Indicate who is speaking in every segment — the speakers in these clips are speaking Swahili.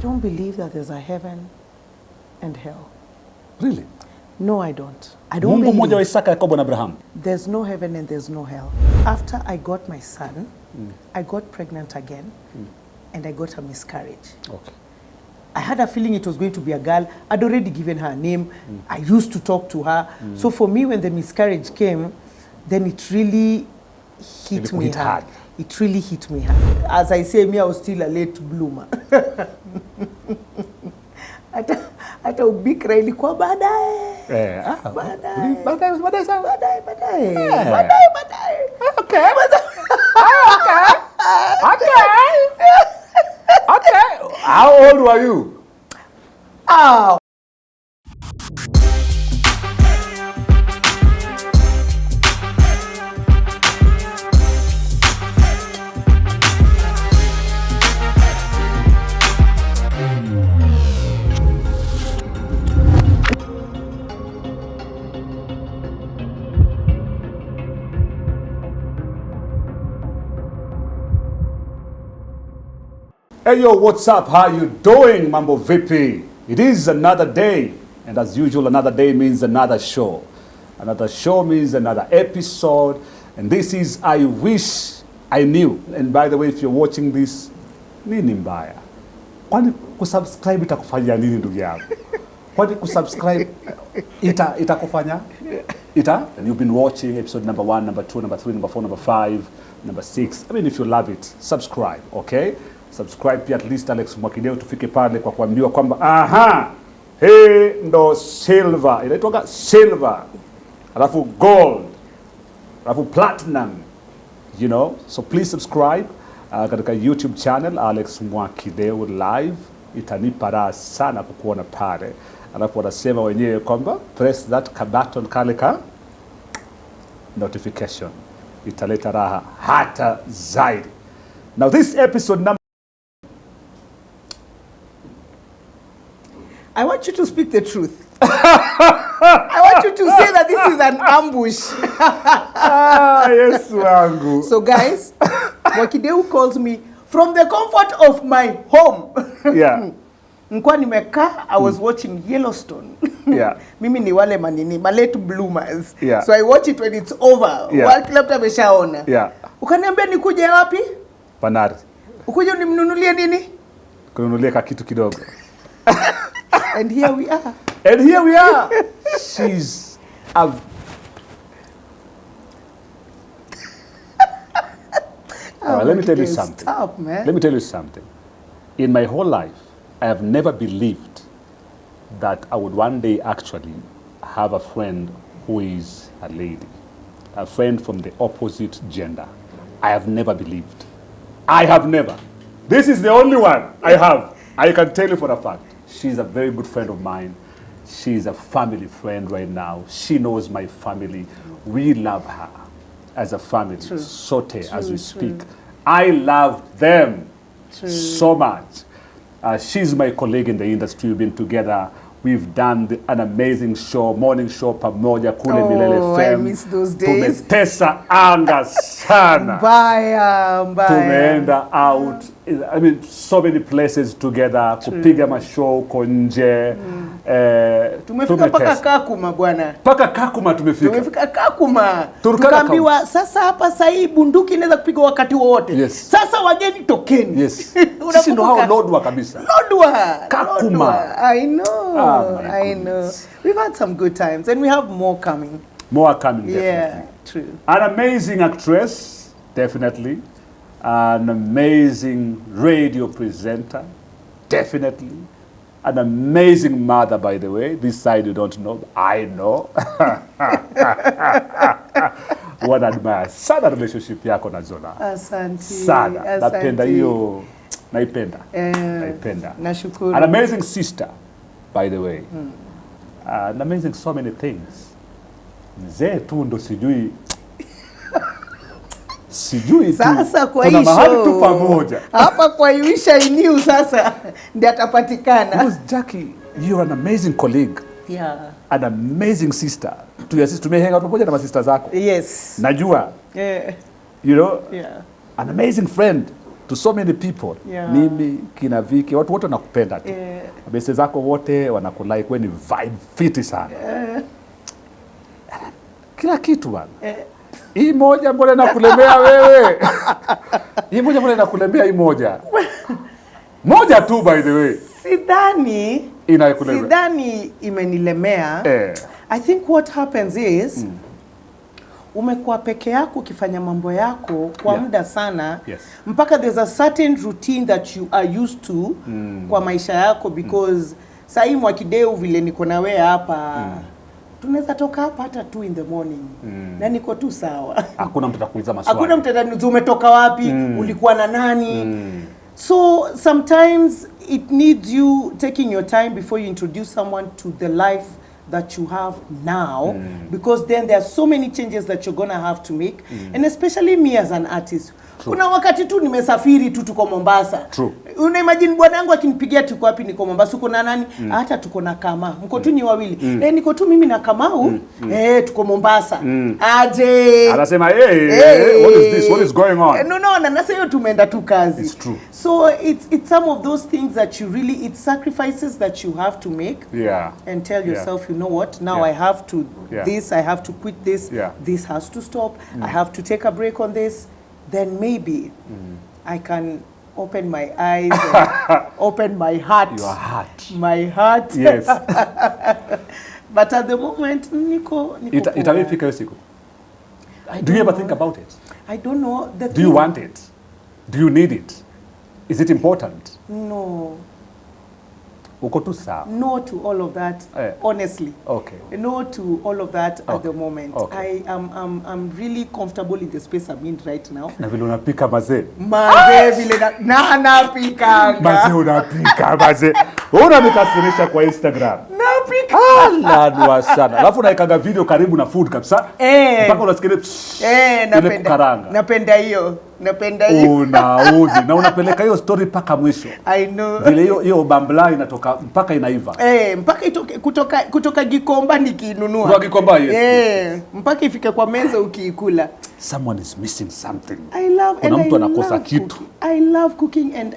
Speaker 1: don't believe that there's a heaven and hell.
Speaker 2: Really?
Speaker 1: No, I don't. I don't
Speaker 2: Mungu mmoja wa
Speaker 1: believe
Speaker 2: Isaka, Yakobo na Abraham.
Speaker 1: there's no heaven and there's no hell. After I got my son, I got pregnant again, and I got a miscarriage.
Speaker 2: Okay.
Speaker 1: I had a feeling it was going to be a girl. I'd already given her a name. I used to talk to her. So for me, when the miscarriage came, then it really hit me hard. It really hit me hard. As I say, me, I was still a late bloomer. Hata ubikra ilikuwa baadaye. Baadaye.
Speaker 2: Baadaye. Okay. Okay. How old were you?
Speaker 1: Oh.
Speaker 2: Hey yo, what's up? How you doing, Mambo VP? It is another day, and as usual, another day means another show. Another show means another episode, and this is I Wish I Knew. And by the way, if you're watching this, nini mbaya? Kwani kusubscribe itakufanya nini ndugu yangu? Kwani kusubscribe itakufanya? And you've been watching episode number 1, number 2, number 3, number 4, number 5, number 6. I mean, if you love it, subscribe, okay? Subscribe pia, at least Alex Mwakideu tufike pale kwa kuambiwa kwamba hii ndo silver, inaitwa silver, alafu gold, alafu platinum, you know. So please subscribe katika YouTube channel Alex Mwakideu live. Itanipa raha sana kukuona pale. Alafu wanasema wenyewe kwamba press that button kale ka notification, italeta raha hata zaidi. Now this episode number,
Speaker 1: I want you to speak the truth. I want you to say that this is an ambush.
Speaker 2: Yes, wangu.
Speaker 1: So guys, Mwakideu calls me from the comfort of my home.
Speaker 2: Yeah.
Speaker 1: Nikuwa nimekaa, I was watching Yellowstone.
Speaker 2: Yeah.
Speaker 1: Mimi ni wale manini, late bloomers.
Speaker 2: Yeah.
Speaker 1: So I watch it when it's over.
Speaker 2: Yeah.
Speaker 1: Kila mtu ameshaona.
Speaker 2: Yeah.
Speaker 1: Ukaniambia nikuje wapi?
Speaker 2: Panari.
Speaker 1: Ukuje unimnunulie nini?
Speaker 2: Kununulia ka kitu kidogo.
Speaker 1: And here we are.
Speaker 2: And here we are. She's a... let me tell you something.
Speaker 1: Stop, man.
Speaker 2: Let me tell you something. In my whole life, I have never believed that I would one day actually have a friend who is a lady. A friend from the opposite gender. I have never believed. I have never. This is the only one I have. I can tell you for a fact. She's a very good friend of mine. She's a family friend right now. She knows my family. We love her as a family.
Speaker 1: True.
Speaker 2: Sote,
Speaker 1: True,
Speaker 2: as we
Speaker 1: true.
Speaker 2: speak. I love them
Speaker 1: True.
Speaker 2: so much. She's my colleague in the industry. We've been together. We've done an amazing show, morning show pamoja kule Milele FM.
Speaker 1: I miss those days.
Speaker 2: Tumetesa anga sana.
Speaker 1: Mbaya.
Speaker 2: Tumeenda out, I mean, so many places together, kupiga mashow uko nje.
Speaker 1: Tumefika paka Kakuma bwana.
Speaker 2: Paka Kakuma tumefika.
Speaker 1: Tumefika Kakuma.
Speaker 2: Turkana
Speaker 1: Tukaambiwa sasa hapa sahi bunduki inaweza kupiga wakati wowote.
Speaker 2: Yes.
Speaker 1: Sasa wageni tokeni.
Speaker 2: Yes. Sisi ndo hao lodwa kabisa.
Speaker 1: Lodwa.
Speaker 2: Kakuma.
Speaker 1: Lodwa. I know. I know.
Speaker 2: Goodness.
Speaker 1: We've had some good times and we have more coming.
Speaker 2: More coming, definitely.
Speaker 1: Yeah, true.
Speaker 2: An amazing actress, definitely. An amazing radio presenter, definitely. An amazing mother, by the way. This side you don't know, I know. One admire sana relationship yako na Zola.
Speaker 1: Asante.
Speaker 2: Sana. Napenda hiyo, naipenda. Naipenda.
Speaker 1: Nashukuru.
Speaker 2: An amazing sister, by the way. An amazing so many things. Mzee tu ndo sijui tu.
Speaker 1: Sasa kwa
Speaker 2: kuna
Speaker 1: hiyo
Speaker 2: mahali tu pamoja.
Speaker 1: Hapa kwa I Wish I Knew sasa ndiye atapatikana.
Speaker 2: Because Jackie, you're an amazing colleague.
Speaker 1: Yeah.
Speaker 2: An amazing sister. Tumehang out pamoja na masista zako.
Speaker 1: Yes.
Speaker 2: Najua.
Speaker 1: Yeah.
Speaker 2: You know?
Speaker 1: Yeah.
Speaker 2: An amazing friend. to so many people.
Speaker 1: Yeah.
Speaker 2: Mimi, kina Viki, watu wote wanakupenda tu. Bese zako wote wanakulike, wewe ni vibe fiti sana. Kila kitu bana. Hii moja mbona inakulemea wewe? Hii moja mbona inakulemea hii moja? Moja tu by the way.
Speaker 1: Sidhani
Speaker 2: inakulemea.
Speaker 1: Sidhani imenilemea. I think what happens is umekuwa peke yako ukifanya mambo yako kwa muda sana, mpaka there's a certain routine that you are used to kwa maisha yako, because sahi Mwakideu vile niko na wewe hapa tunaweza toka hapa hata 2 in the morning na niko tu sawa.
Speaker 2: Hakuna mtu atakuuliza maswali.
Speaker 1: Hakuna mtu ataniuliza umetoka wapi, ulikuwa na nani. So sometimes it needs you taking your time before you introduce someone to the life that you have now, because then there are so many changes that you're gonna have to make, and especially me as an artist. Kuna wakati tu nimesafiri tu tuko Mombasa. Una imagine bwana wangu akinipigia tuko wapi, niko Mombasa, uko na nani? Hata tuko na Kama. Mko tu ni wawili. Niko tu mimi na Kamau. Tuko Mombasa. Aje.
Speaker 2: Anasema what is this? What is going on?
Speaker 1: No, na nasa hiyo tumeenda tu kazi.
Speaker 2: It's true.
Speaker 1: So it's some of those things that you really, it's sacrifices that you have to make. And tell yourself, you know what? Now I have to this, I have to quit this. This has to stop. I have to take a break on this. Then maybe I can open my eyes and open my heart.
Speaker 2: Your heart.
Speaker 1: My heart.
Speaker 2: Yes.
Speaker 1: But at the moment, niko
Speaker 2: itawefika hiyo siku. Do you ever think about it?
Speaker 1: I don't know.
Speaker 2: Do you want it? Do you need it? Is it important?
Speaker 1: No.
Speaker 2: Uko tu sawa.
Speaker 1: No to all of that, honestly.
Speaker 2: Okay.
Speaker 1: No to all of that at the moment. I'm really comfortable in the space I'm in right now.
Speaker 2: Na vile unapika mazee.
Speaker 1: Mazee vile na napika.
Speaker 2: Mazee unapika mazee. Unamikasirisha kwa Instagram.
Speaker 1: Napika.
Speaker 2: Ladwa sana. Alafu unaikaga video karibu na food kabisa. Mpaka unasikia
Speaker 1: napenda hiyo. Napenda hiyo.
Speaker 2: Unauzi na unapeleka hiyo story paka mwisho.
Speaker 1: I know.
Speaker 2: Vile hiyo bambla inatoka mpaka inaiva.
Speaker 1: Mpaka itoke kutoka Gikomba nikinunua.
Speaker 2: Kutoka Gikomba, yes.
Speaker 1: Mpaka ifike kwa meza ukiikula.
Speaker 2: Someone is missing something.
Speaker 1: Kuna
Speaker 2: mtu anakosa kitu.
Speaker 1: I love cooking and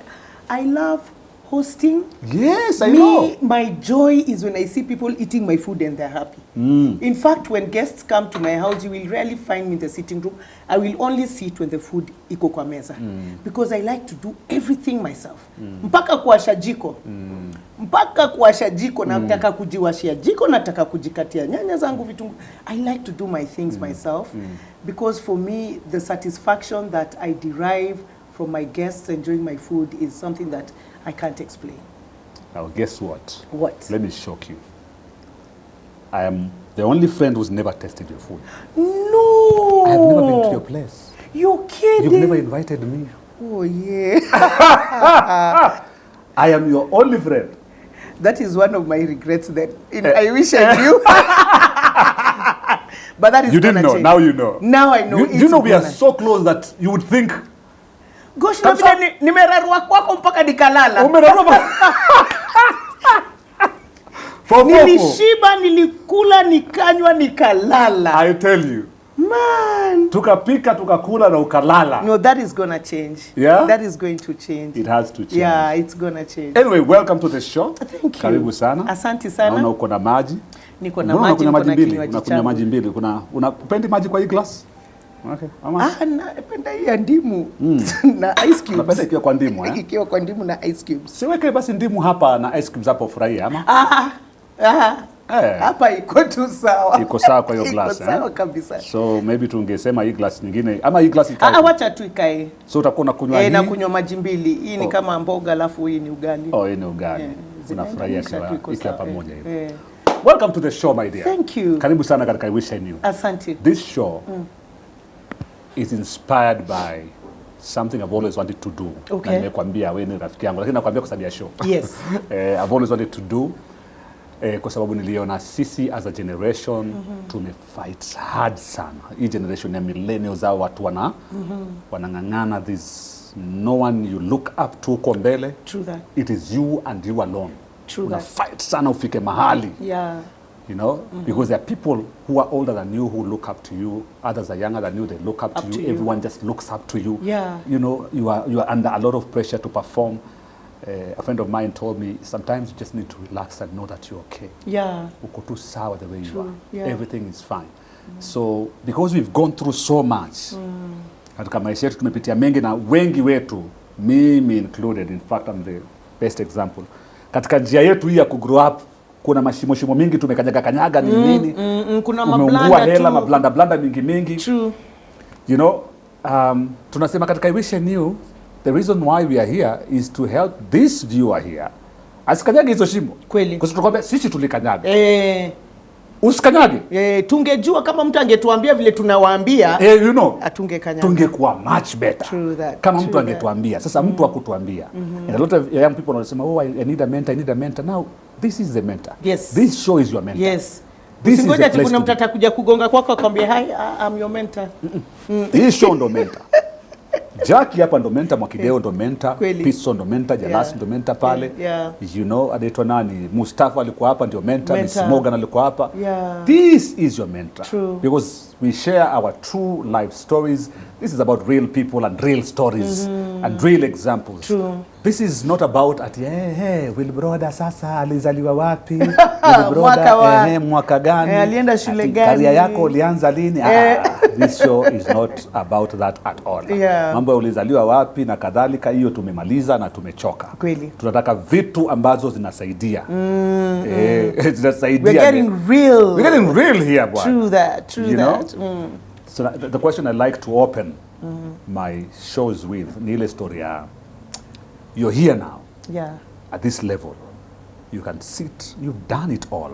Speaker 1: I love hosting.
Speaker 2: Yes, I know.
Speaker 1: My joy is when I see people eating my food and they're happy. In fact, when guests come to my house, you will rarely find me in the sitting room. I will only sit when the food iko kwa meza. Because I like to do everything myself. Mpaka kuwasha jiko. Mpaka kuwasha jiko, nataka kujiwashia jiko, nataka kujikatia nyanya zangu vitunguu. I like to do my things myself. Because for me, the satisfaction that I derive from my guests enjoying my food is something that I can't explain.
Speaker 2: Now guess what?
Speaker 1: What?
Speaker 2: Let me shock you. I am the only friend who's never tasted your food.
Speaker 1: No!
Speaker 2: I have never been to your place.
Speaker 1: You're kidding?
Speaker 2: You've never invited me.
Speaker 1: Oh yeah.
Speaker 2: I am your only friend.
Speaker 1: That is one of my regrets then. I wish I knew. But that is
Speaker 2: you didn't know,
Speaker 1: change.
Speaker 2: Now you know.
Speaker 1: Now I know.
Speaker 2: You know we are so close that you would think.
Speaker 1: Gosh, nimerarua kwako mpaka nikalala.
Speaker 2: Umerarua.
Speaker 1: Nilishiba, nilikula, nikanywa, nikalala.
Speaker 2: I tell you.
Speaker 1: Man.
Speaker 2: Tukapika, tukakula na ukalala.
Speaker 1: No, that is gonna change.
Speaker 2: Yeah?
Speaker 1: That is going to change.
Speaker 2: It has to change.
Speaker 1: Yeah, it's gonna change.
Speaker 2: Anyway, welcome to the show.
Speaker 1: Thank you.
Speaker 2: Karibu sana.
Speaker 1: Asante sana.
Speaker 2: Naona uko na maji.
Speaker 1: Niko na maji, niko na kinywaji changu.
Speaker 2: Unakunywa maji mbili. Unapendi maji kwa hii glass? Okay.
Speaker 1: Napenda hii ya ndimu na ice cubes.
Speaker 2: Napenda ikiwa kwa ndimu, eh?
Speaker 1: Ikiwa kwa ndimu na ice cubes.
Speaker 2: Siweke basi ndimu hapa na ice cubes hapo furahia ama?
Speaker 1: Hapa iko tu sawa.
Speaker 2: Iko sawa kwa hiyo glass,
Speaker 1: iko sawa kabisa.
Speaker 2: So maybe tungesema hii glass nyingine ama hii glass ikae.
Speaker 1: Wacha tu ikae.
Speaker 2: So utakuwa unakunywa hii.
Speaker 1: Na kunywa maji mbili. Hii ni kama mboga alafu hii ni ugali.
Speaker 2: Hii ni ugali. Unafurahia ikiwa pamoja hivi. Welcome to the show, my dear.
Speaker 1: Thank you.
Speaker 2: Karibu sana katika I Wish I Knew.
Speaker 1: Asante.
Speaker 2: This show is inspired by something I've always wanted to do.
Speaker 1: Okay.
Speaker 2: Na nimekwambia wewe ni rafiki yangu, lakini nakwambia kwa sababu ya show.
Speaker 1: Yes.
Speaker 2: I've always wanted to do kwa sababu niliona sisi as a generation tumefight hard sana. Hii generation ya millennials hao watu wanang'ang'ana, this no one you look up to uko mbele.
Speaker 1: True that.
Speaker 2: It is you and you alone.
Speaker 1: True
Speaker 2: Una
Speaker 1: that.
Speaker 2: fight sana ufike mahali.
Speaker 1: Yeah.
Speaker 2: You know, because there are people who are older than you who look up to you. Others are younger than you, they look up to you. Everyone just looks up to you.
Speaker 1: Yeah.
Speaker 2: You know, you are under a lot of pressure to perform. A friend of mine told me, sometimes you just need to relax and know that you're okay.
Speaker 1: Yeah.
Speaker 2: Uko tu sawa the way you are.
Speaker 1: Yeah.
Speaker 2: Everything is fine. So, because we've gone through so much, katika maisha yetu tumepitia mengi na wengi wetu, mimi included, in fact I'm the best example. Katika njia yetu hii ya kugrow up, kuna mashimo mingi tumekanyaga ni nini?
Speaker 1: Kuna mablanda
Speaker 2: mablanda mingi.
Speaker 1: True.
Speaker 2: You know, tunasema katika I Wish I Knew, the reason why we are here is to help this viewer here asikanyage hizo shimo.
Speaker 1: Kweli.
Speaker 2: Kwa sababu sisi tulikanyaga.
Speaker 1: Usikanyage. Tungejua kama mtu angetuambia vile tunawaambia,
Speaker 2: you know,
Speaker 1: atungekanyaga.
Speaker 2: Tungekuwa much better.
Speaker 1: True that.
Speaker 2: Kama mtu angetuambia. Sasa mtu hakutuambia. And a lot of young people wanasema, oh, I need a mentor. Now, this is the mentor.
Speaker 1: Yes.
Speaker 2: This show is your mentor.
Speaker 1: Yes.
Speaker 2: This is the place
Speaker 1: kuna mtu atakuja kugonga kwako akwambia, hi, I'm your mentor.
Speaker 2: Hii show ndo mentor. Jackie hapa ndo mentor, Mwakideo ndo mentor, Piso ndo mentor, Jalasi ndo mentor pale. You know, anaitwa nani? Mustafa alikuwa hapa ndio mentor, Miss Morgan alikuwa hapa. This is your mentor.
Speaker 1: True.
Speaker 2: Because we share our true life stories. This is about real people and real stories and real examples.
Speaker 1: True.
Speaker 2: This is not about at WILBRODA sasa alizaliwa wapi? WILBRODA mwaka gani?
Speaker 1: Alienda shule gani?
Speaker 2: Career yako ulianza lini? This show is not about that at all. Mambo ya ulizaliwa wapi na kadhalika, hiyo tumemaliza na tumechoka.
Speaker 1: Kweli.
Speaker 2: Tunataka vitu ambazo zinasaidia. Zinasaidia.
Speaker 1: We're getting real.
Speaker 2: We're getting real here, boy.
Speaker 1: True that.
Speaker 2: You know? So the question I like to open my shows with, ni ile story ya, you're here now.
Speaker 1: Yeah.
Speaker 2: At this level. You can sit, you've done it all.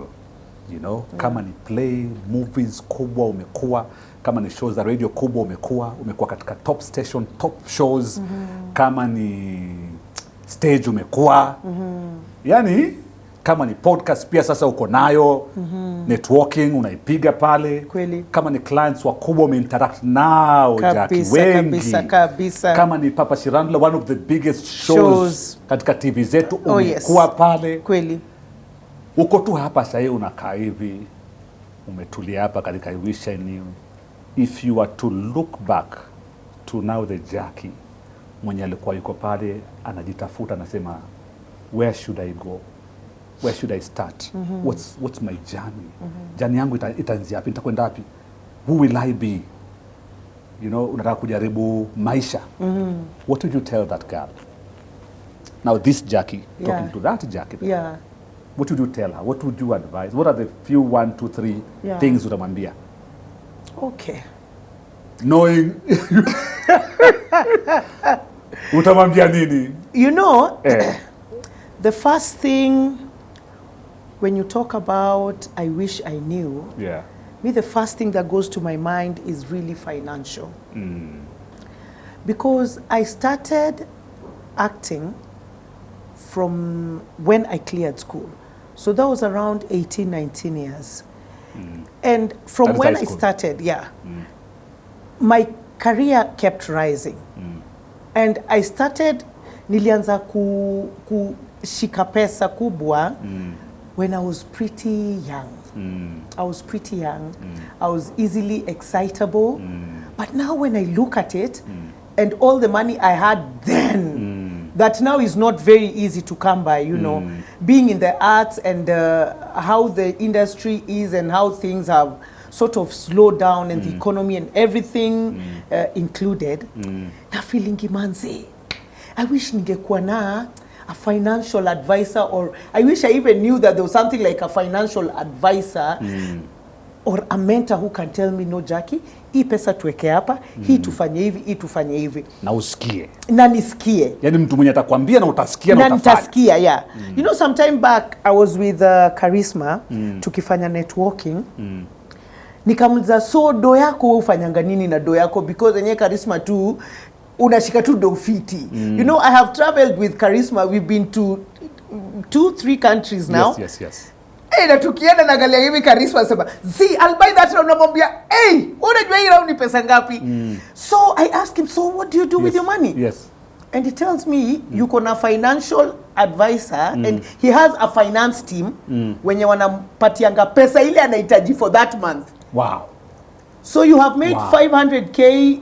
Speaker 2: You know, kama ni play, movies kubwa umekuwa, kama ni shows za radio kubwa umekuwa katika top station, top shows, kama ni stage umekuwa. Yani, kama ni podcast pia sasa uko nayo, networking unaipiga pale.
Speaker 1: Kweli.
Speaker 2: Kama ni clients wakubwa umeinteract nao, Jackie, wengi.
Speaker 1: Kabisa.
Speaker 2: Kama ni Papa Shirandula, one of the biggest shows katika TV zetu umekuwa pale.
Speaker 1: Kweli.
Speaker 2: Uko tu hapa sasa unakaa hivi, umetulia hapa katika I Wish I Knew. If you were to look back to now the Jackie mwenye alikuwa yuko pale anajitafuta, anasema where should I go? Where should I start? What's my journey? Journey yangu itaanzia wapi? Nitakwenda wapi? Who will I be? You know, unataka kujaribu maisha. What would you tell that girl? Now this Jackie talking to that Jackie. What would you tell her? What would you advise? What are the few 1, 2, 3 things utamwambia?
Speaker 1: Okay.
Speaker 2: Knowing utamwambia nini?
Speaker 1: You know, the first thing when you talk about I wish I knew, me the first thing that goes to my mind is really financial. Because I started acting from when I cleared school. So that was around 18, 19 years. And from when I started, my career kept rising. And I started, nilianza kushika pesa kubwa when I was pretty young. I was pretty young. I was easily excitable. But now when I look at it, and all the money I had then, that now is not very easy to come by, you know. Being in the arts and how the industry is and how things have sort of slowed down and the economy and everything included. Na feeling manze, I wish ningekuwa na a financial advisor, or I wish I even knew that there was something like a financial advisor or a mentor who can tell me, no Jackie, hii pesa tuweke hapa, hii tufanye hivi, hii tufanye hivi.
Speaker 2: Na usikie.
Speaker 1: Na nisikie.
Speaker 2: Yani mtu mwenye atakwambia na utasikia na utafanya.
Speaker 1: Na nitasikia, You know, some time back, I was with Charisma, tukifanya networking. Nikamuliza, so do yako ufanyanga nini na do yako? Because enye Charisma tu, unashika tu do fiti. You know, I have traveled with Charisma. We've been to 2, 3 countries now.
Speaker 2: Yes.
Speaker 1: Na tukienda na galia hivi Charisma sema, see, I'll buy that round. Namwambia, unajua hii round ni pesa ngapi? So I asked him, so what do you do with your money? And he tells me you can a financial advisor and he has a finance team wenye wanampatianga pesa ile anahitaji for that month.
Speaker 2: Wow.
Speaker 1: So you have made 500k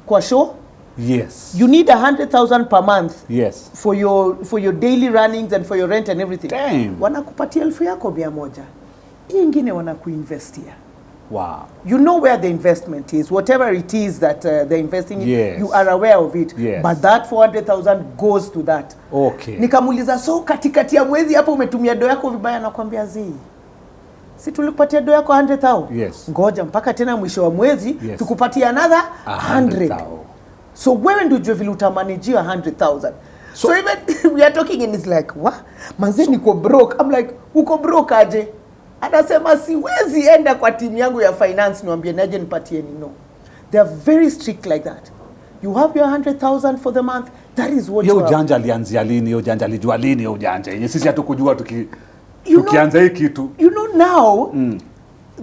Speaker 1: kwa show.
Speaker 2: Yes.
Speaker 1: You need 100,000 per month.
Speaker 2: Yes.
Speaker 1: For your daily runnings and for your rent and everything.
Speaker 2: Damn.
Speaker 1: Wanakupatia 1,000 yako 100. Hii ingine wanakuinvestia.
Speaker 2: Wow.
Speaker 1: You know where the investment is. Whatever it is that they're investing in,
Speaker 2: yes.
Speaker 1: you are aware of it.
Speaker 2: Yes.
Speaker 1: But that 400,000 goes to that.
Speaker 2: Okay.
Speaker 1: Nikamuliza, so katikati ya mwezi hapo umetumia do yako vibaya? Nakwambia zi. Si tulikupatia do yako 100,000.
Speaker 2: Yes.
Speaker 1: Ngoja mpaka tena mwisho wa mwezi
Speaker 2: yes.
Speaker 1: tukupatia another 100. So wewe ndio ujue vile utamanage 100,000. So even we are talking and it's like, what? Manze niko broke. I'm like, uko broke aje? Anasema siwezi enda kwa timu yangu ya finance niwaambie naje nipatie ni no. They are very strict like that. You have your 100,000 for the month. That is what you have.
Speaker 2: Ujanja alianzia lini? Ujanja alijua lini? Ujanja yenye sisi hatukujua tukianza hii kitu.
Speaker 1: You know now,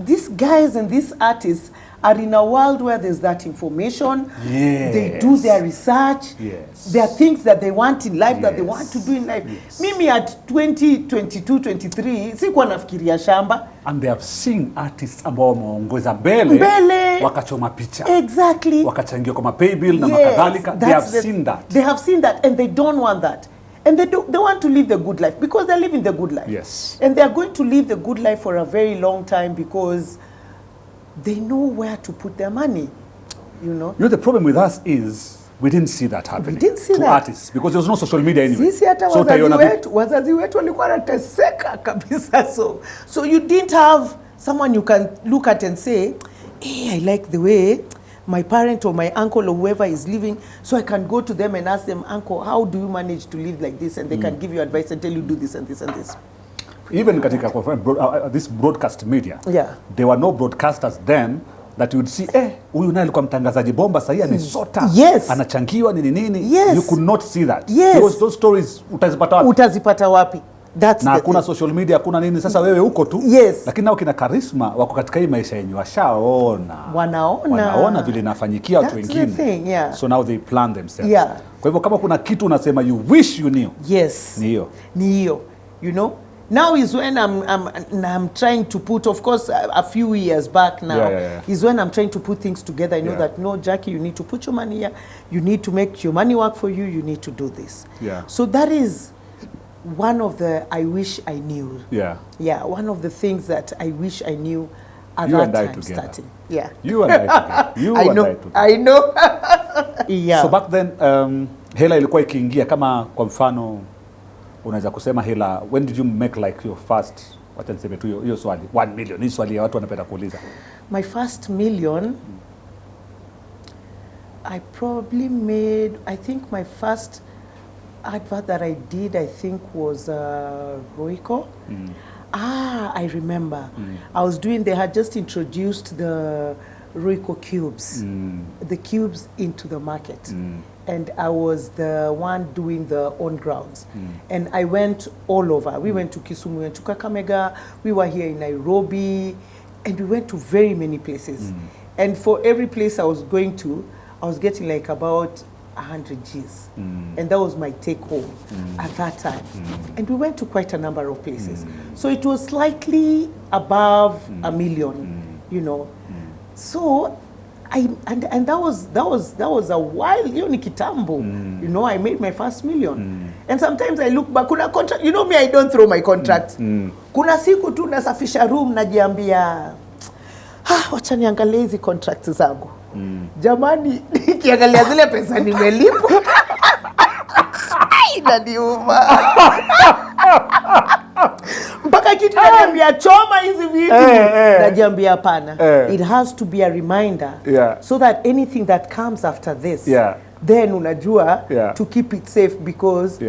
Speaker 1: these guys and these artists are in a world where there's that information.
Speaker 2: Yes.
Speaker 1: They do their research.
Speaker 2: Yes.
Speaker 1: There are things that they want in life,
Speaker 2: yes.
Speaker 1: that they want to do in life.
Speaker 2: Yes.
Speaker 1: Mimi at 20, 22, 23, sikuwa nafikiria shamba.
Speaker 2: And they have seen artists ambao wameongoza mbele wakachoma picha.
Speaker 1: Exactly.
Speaker 2: Wakachangia kwa pay bill na makadhalika. They have seen that.
Speaker 1: They have seen that and they don't want that. And they want to live the good life because they're living the good life.
Speaker 2: Yes.
Speaker 1: And they're going to live the good life for a very long time because they know where to put their money, you know.
Speaker 2: You know, the problem with us is we didn't see that happening.
Speaker 1: We didn't see
Speaker 2: to
Speaker 1: that.
Speaker 2: Artists because there was no social media anyway.
Speaker 1: Sisi hata wazazi wetu walikuwa wanateseka kabisa. So you didn't have someone you can look at and say, hey, I like the way my parent or my uncle or whoever is living, so I can go to them and ask them, uncle, how do you manage to live like this? And they can give you advice and tell you do this and this and this.
Speaker 2: Even katika this broadcast media, there were no broadcasters then that you would see, huyu naye alikuwa mtangazaji bomba sasa amesota.
Speaker 1: Yes.
Speaker 2: Anachangiwa nini.
Speaker 1: Yes.
Speaker 2: You could not see that.
Speaker 1: Yes.
Speaker 2: Those stories utazipata wapi?
Speaker 1: That's
Speaker 2: na hakuna social media, hakuna nini. Sasa wewe uko tu.
Speaker 1: Yes.
Speaker 2: Lakini nao kina charisma wako katika hii maisha yenyewe washaona. Wanaona vile inafanyikia watu wengine. So now they plan themselves. Kwa hivyo kama kuna kitu unasema you wish you knew.
Speaker 1: Yes. Ni hiyo. You know? Now is when I'm trying to put, of course, a few years back now, is when I'm trying to put things together. I know that, no, Jackie, you need to put your money here. You need to make your money work for you. You need to do this. So that is one of the I wish I knew. One of the things that I wish I knew at that time starting.
Speaker 2: You and I together. You and I together.
Speaker 1: I know.
Speaker 2: So back then, hela ilikuwa ikiingia kama kwa mfano unaweza kusema hela, when did you make like your first, wacha niseme tu hiyo swali, 1 million, hii swali ya watu wanapenda kuuliza.
Speaker 1: My first million, I probably made, I think my first advert that I did, I think was Royco. I remember. I was doing, they had just introduced the Royco cubes, the cubes into the market. And I was the one doing the on grounds. And I went all over. We went to Kisumu, we went to Kakamega, we were here in Nairobi, and we went to very many places. And for every place I was going to, I was getting like about 100 Gs. And that was my take home at that time. And we went to quite a number of places. So it was slightly above a million, you know. So and that was a while, hiyo ni kitambo. You know, I made my first million. And sometimes I look back, kuna contract, you know me, I don't throw my contracts. Kuna siku tu nasafisha room najiambia, wacha niangalie hizi contracts zangu. Jamani, nikiangalia zile pesa nimelipa. Inaniuma. Mpaka kitu najiambia choma hizi vitu. Najiambia hapana. It has to be a reminder so that anything that comes after this, then unajua to keep it safe because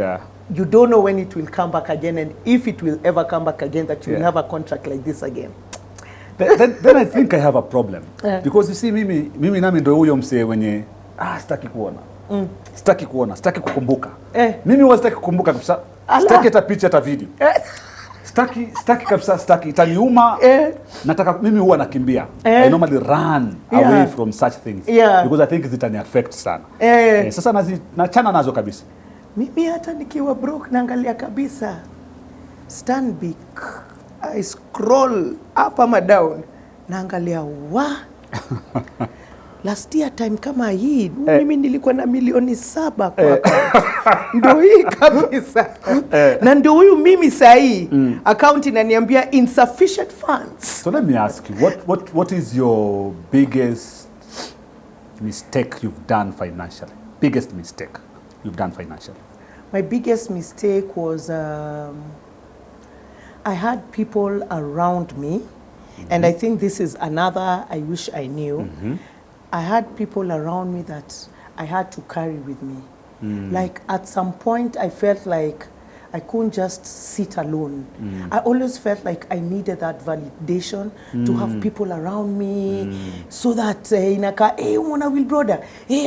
Speaker 1: you don't know when it will come back again and if it will ever come back again that you will have a contract like this again.
Speaker 2: Then I think I have a problem. Because you see mimi nami ndio huyo msee wenye sitaki kuona. Sitaki kukumbuka. Mimi huwa sitaki kukumbuka kabisa. Sitaki hata picha hata video. Staki kabisa, staki. Itaniuma. Nataka mimi huwa nakimbia. I normally run away from such things because I think zitani affect sana. Sasa nachana nazo kabisa.
Speaker 1: Mimi hata nikiwa broke naangalia kabisa Stanbic, I scroll up ama down naangalia last year time kama hii mimi nilikuwa na milioni 7 kwa ndio hii kabisa na ndio huyu mimi sahi account inaniambia insufficient funds.
Speaker 2: So let me ask you, what is your biggest mistake you've done financially? Biggest mistake you've done financially?
Speaker 1: My biggest mistake was I had people around me, and I think this is another I wish I knew. I had people around me that I had to carry with me. Like at some point I felt like I couldn't just sit alone. I always felt like I needed that validation to have people around me so that inaka mwana WILBRODA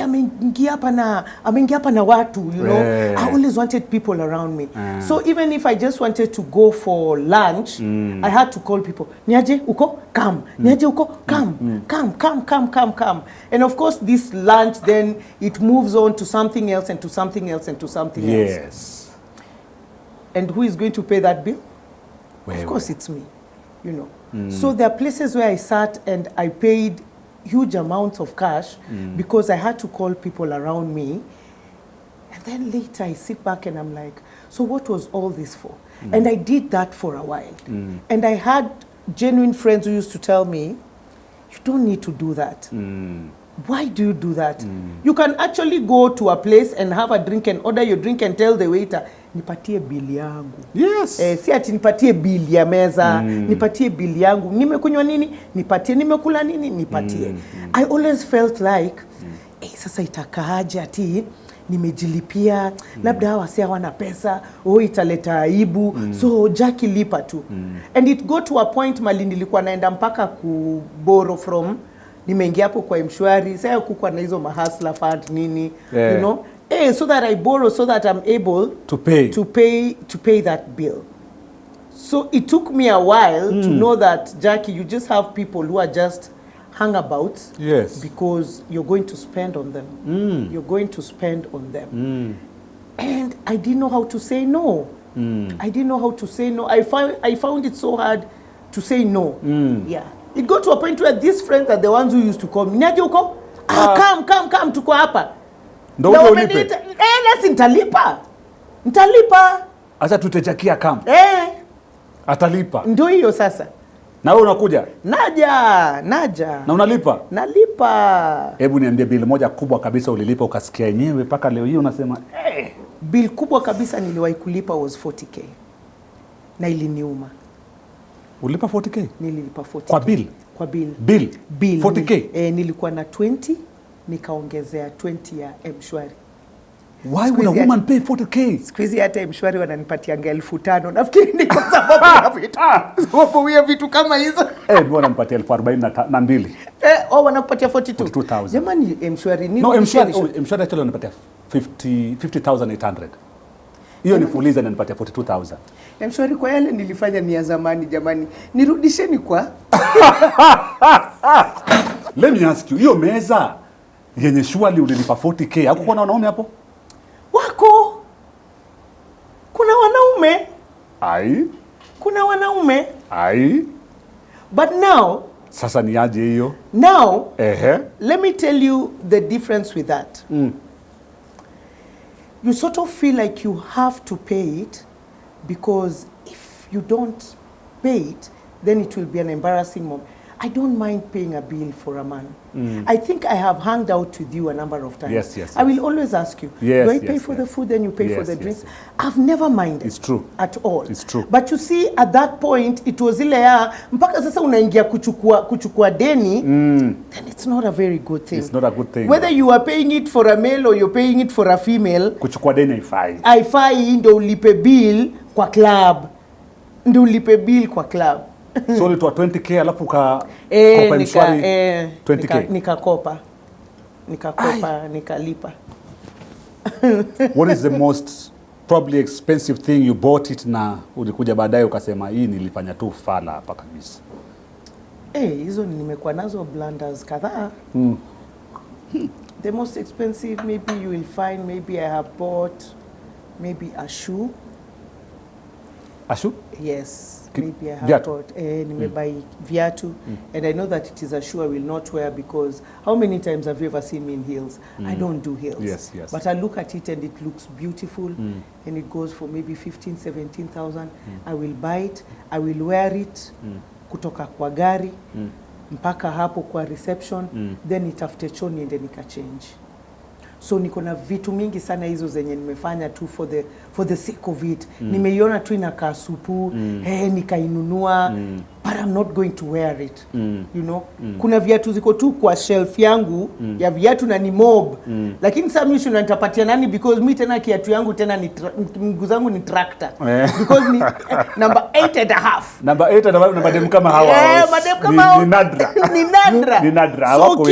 Speaker 1: ameingia hapa na watu, you know. I always wanted people around me. So even if I just wanted to go for lunch, I had to call people. Niaje uko? Come. Niaje uko? Come. And of course this lunch then it moves on to something else and to something else and to something else.
Speaker 2: Yes.
Speaker 1: And who is going to pay that bill? Of course, it's me, you know. So there are places where I sat and I paid huge amounts of cash because I had to call people around me. And then later I sit back and I'm like, so what was all this for? And I did that for a while. And I had genuine friends who used to tell me, you don't need to do that. Why do you do that? You can actually go to a place and have a drink and order your drink and tell the waiter, nipatie bili yangu.
Speaker 2: Yes.
Speaker 1: Si ati nipatie bili ya meza, nipatie bili yangu. Nimekunywa nini? Nipatie. Nimekula nini? Nipatie. I always felt like, sasa itakaaje ati nimejilipia, labda hawa si hawana pesa, italeta aibu, so Jackie lipa tu. And it got to a point mali nilikuwa naenda mpaka ku borrow from, nimeingia hapo kwa mshwari, sasa kukua na hizo mahasla fund nini, you know. So that I borrow so that I'm able to pay that bill. So it took me a while to know that, Jackie, you just have people who are just hangabouts because you're going to spend on them. You're going to spend on them. And I didn't know how to say no. I didn't know how to say no. I found it so hard to say no. Yeah. It got to a point where these friends are the ones who used to call me. Niaje uko? Come, tuko hapa.
Speaker 2: Ndo uko ulipe?
Speaker 1: Nasi nitalipa.
Speaker 2: Acha tutechakia kama. Atalipa.
Speaker 1: Ndio hiyo sasa.
Speaker 2: Na wewe unakuja?
Speaker 1: Naja.
Speaker 2: Na unalipa?
Speaker 1: Nalipa.
Speaker 2: Hebu niambie bill moja kubwa kabisa ulilipa ukasikia yenyewe mpaka leo hii unasema
Speaker 1: bill kubwa kabisa niliwahi kulipa was 40k. Na iliniuma.
Speaker 2: Ulipa 40k?
Speaker 1: Nililipa 40k.
Speaker 2: Kwa bill?
Speaker 1: Kwa bill.
Speaker 2: Bill 40k?
Speaker 1: Nilikuwa na 20, nikaongezea 20 ya mshwari.
Speaker 2: Why would a woman pay 40k?
Speaker 1: Squeeze hata mshwari wananipatia 5,000. Nafikiri ni kwa sababu ya vitu. Sababu ya vitu kama hizo.
Speaker 2: Bwana anipatia 42.
Speaker 1: Wanakupatia
Speaker 2: 42,000.
Speaker 1: Jamani mshwari nini?
Speaker 2: No, mshwari actually wanapatia 50,800. Hiyo ni fuliza na nipatia 42,000.
Speaker 1: Mshwari kwa yale nilifanya ni ya zamani jamani. Nirudisheni kwa.
Speaker 2: Let me ask you, hiyo meza yenye surely ulilipa 40k, hakukuwa na wanaume hapo?
Speaker 1: Wako. Kuna wanaume.
Speaker 2: Kuna wanaume.
Speaker 1: But now,
Speaker 2: sasa ni aje hiyo?
Speaker 1: Now, let me tell you the difference with that. You sort of feel like you have to pay it because if you don't pay it, then it will be an embarrassing moment. I don't mind paying a bill for a man. I think I have hung out with you a number of times.
Speaker 2: Yes.
Speaker 1: I will always ask you, do I pay for the food, then you pay for the drinks? I've never minded.
Speaker 2: It's true.
Speaker 1: At all.
Speaker 2: It's true.
Speaker 1: But you see, at that point, it was ile ya, mpaka sasa unaingia kuchukua deni, then it's not a very good thing.
Speaker 2: It's not a good thing.
Speaker 1: Whether you are paying it for a male or you're paying it for a female,
Speaker 2: kuchukua deni haifai.
Speaker 1: Haifai ndo ulipe bill kwa club. Ndo ulipe bill kwa club.
Speaker 2: So ulitoa 20k alafu kopa mshwari 20k.
Speaker 1: Nikakopa, nikalipa.
Speaker 2: What is the most probably expensive thing you bought it na ulikuja baadaye ukasema hii nilifanya tu fala hapa kabisa?
Speaker 1: Hizo nimekuwa nazo blunders kadhaa. The most expensive maybe you will find, maybe I have bought maybe a shoe.
Speaker 2: A shoe?
Speaker 1: Yes. Maybe I have
Speaker 2: viatu.
Speaker 1: bought nimebuy viatu, and I know that it is a shoe I will not wear, because how many times have you ever seen me in heels? I don't do heels.
Speaker 2: Yes, yes.
Speaker 1: But I look at it and it looks beautiful, and it goes for maybe 15, 17,000. I will buy it, I will wear it kutoka kwa gari mpaka hapo kwa reception, then nitafute choo niende nikachange. So niko na vitu mingi sana hizo zenye nimefanya tu for the sake of it. Nimeiona tu inakaa supu, nikainunua, but I'm not going to wear it. You know? Kuna viatu ziko tu kwa shelf yangu ya viatu na ni mob. Lakini sasa mimi shuna nitapatia nani, because mimi tena kiatu yangu tena ni mguu zangu ni tractor. Because ni number 8.5. Number 8 na madem kama hawa. Madem kama hawa. Ni nadra. Ni nadra. Ni nadra. So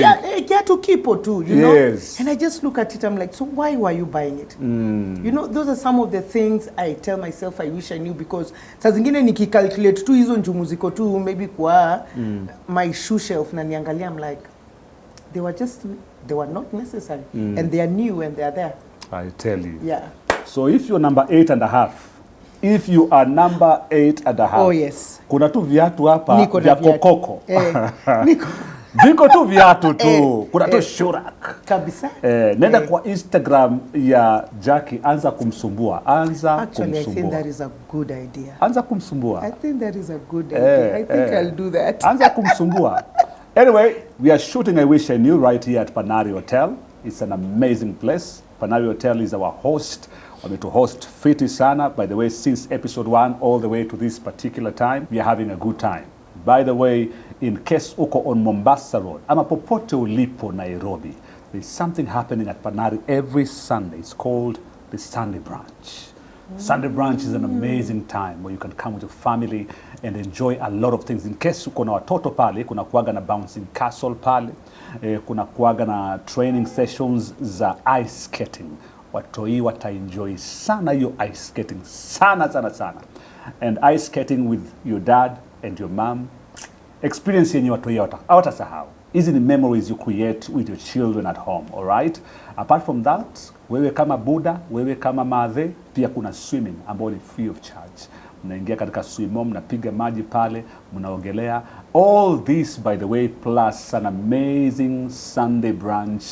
Speaker 1: kiatu kipo tu, you know?
Speaker 2: Yes.
Speaker 1: And I just look at it, I'm like, so why were you buying it? You know, those are some of the things I tell myself I wish I knew, because saa zingine nikicalculate tu hizo njumu ziko tu maybe kwa my shoe shelf na niangalia, I'm like, they were not necessary, and they are new and they are there.
Speaker 2: I tell you.
Speaker 1: Yeah.
Speaker 2: So if you're number 8.5, if you are number 8.5,
Speaker 1: oh yes,
Speaker 2: kuna tu viatu hapa vya kokoko.
Speaker 1: Niko
Speaker 2: viko tu viatu tu. Kuna tu shurak
Speaker 1: kabisa.
Speaker 2: Nenda kwa Instagram ya Jackie, anza kumsumbua.
Speaker 1: Actually, I think that is a good idea.
Speaker 2: Anza kumsumbua.
Speaker 1: I think that is a good idea. I think I'll do that.
Speaker 2: Anza kumsumbua. Anyway, we are shooting I Wish I Knew right here at Panari Hotel. It's an amazing place. Panari Hotel is our host. We're to host fiti sana. By the way, since episode 1 all the way to this particular time, we are having a good time. By the way, in case uko on Mombasa Road, ama popote ulipo Nairobi, there's something happening at Panari every Sunday. It's called the Sunday Brunch. Sunday Brunch is an amazing time where you can come with your family and enjoy a lot of things. In case uko na watoto pale, kuna kuaga na bouncing castle pale, kuna kuaga na training sessions za ice skating. Watoi wataenjoy sana hiyo ice skating, sana sana sana. And ice skating with your dad and your mom, experience yenye watoi hawatasahau. Hizi ni memories you create with your children at home, all right? Apart from that, wewe kama Buddha, wewe kama Mathe, pia kuna swimming ambao ni free of charge. Mnaingia katika swimo, mnapiga maji pale, mnaogelea. All this, by the way, plus an amazing Sunday brunch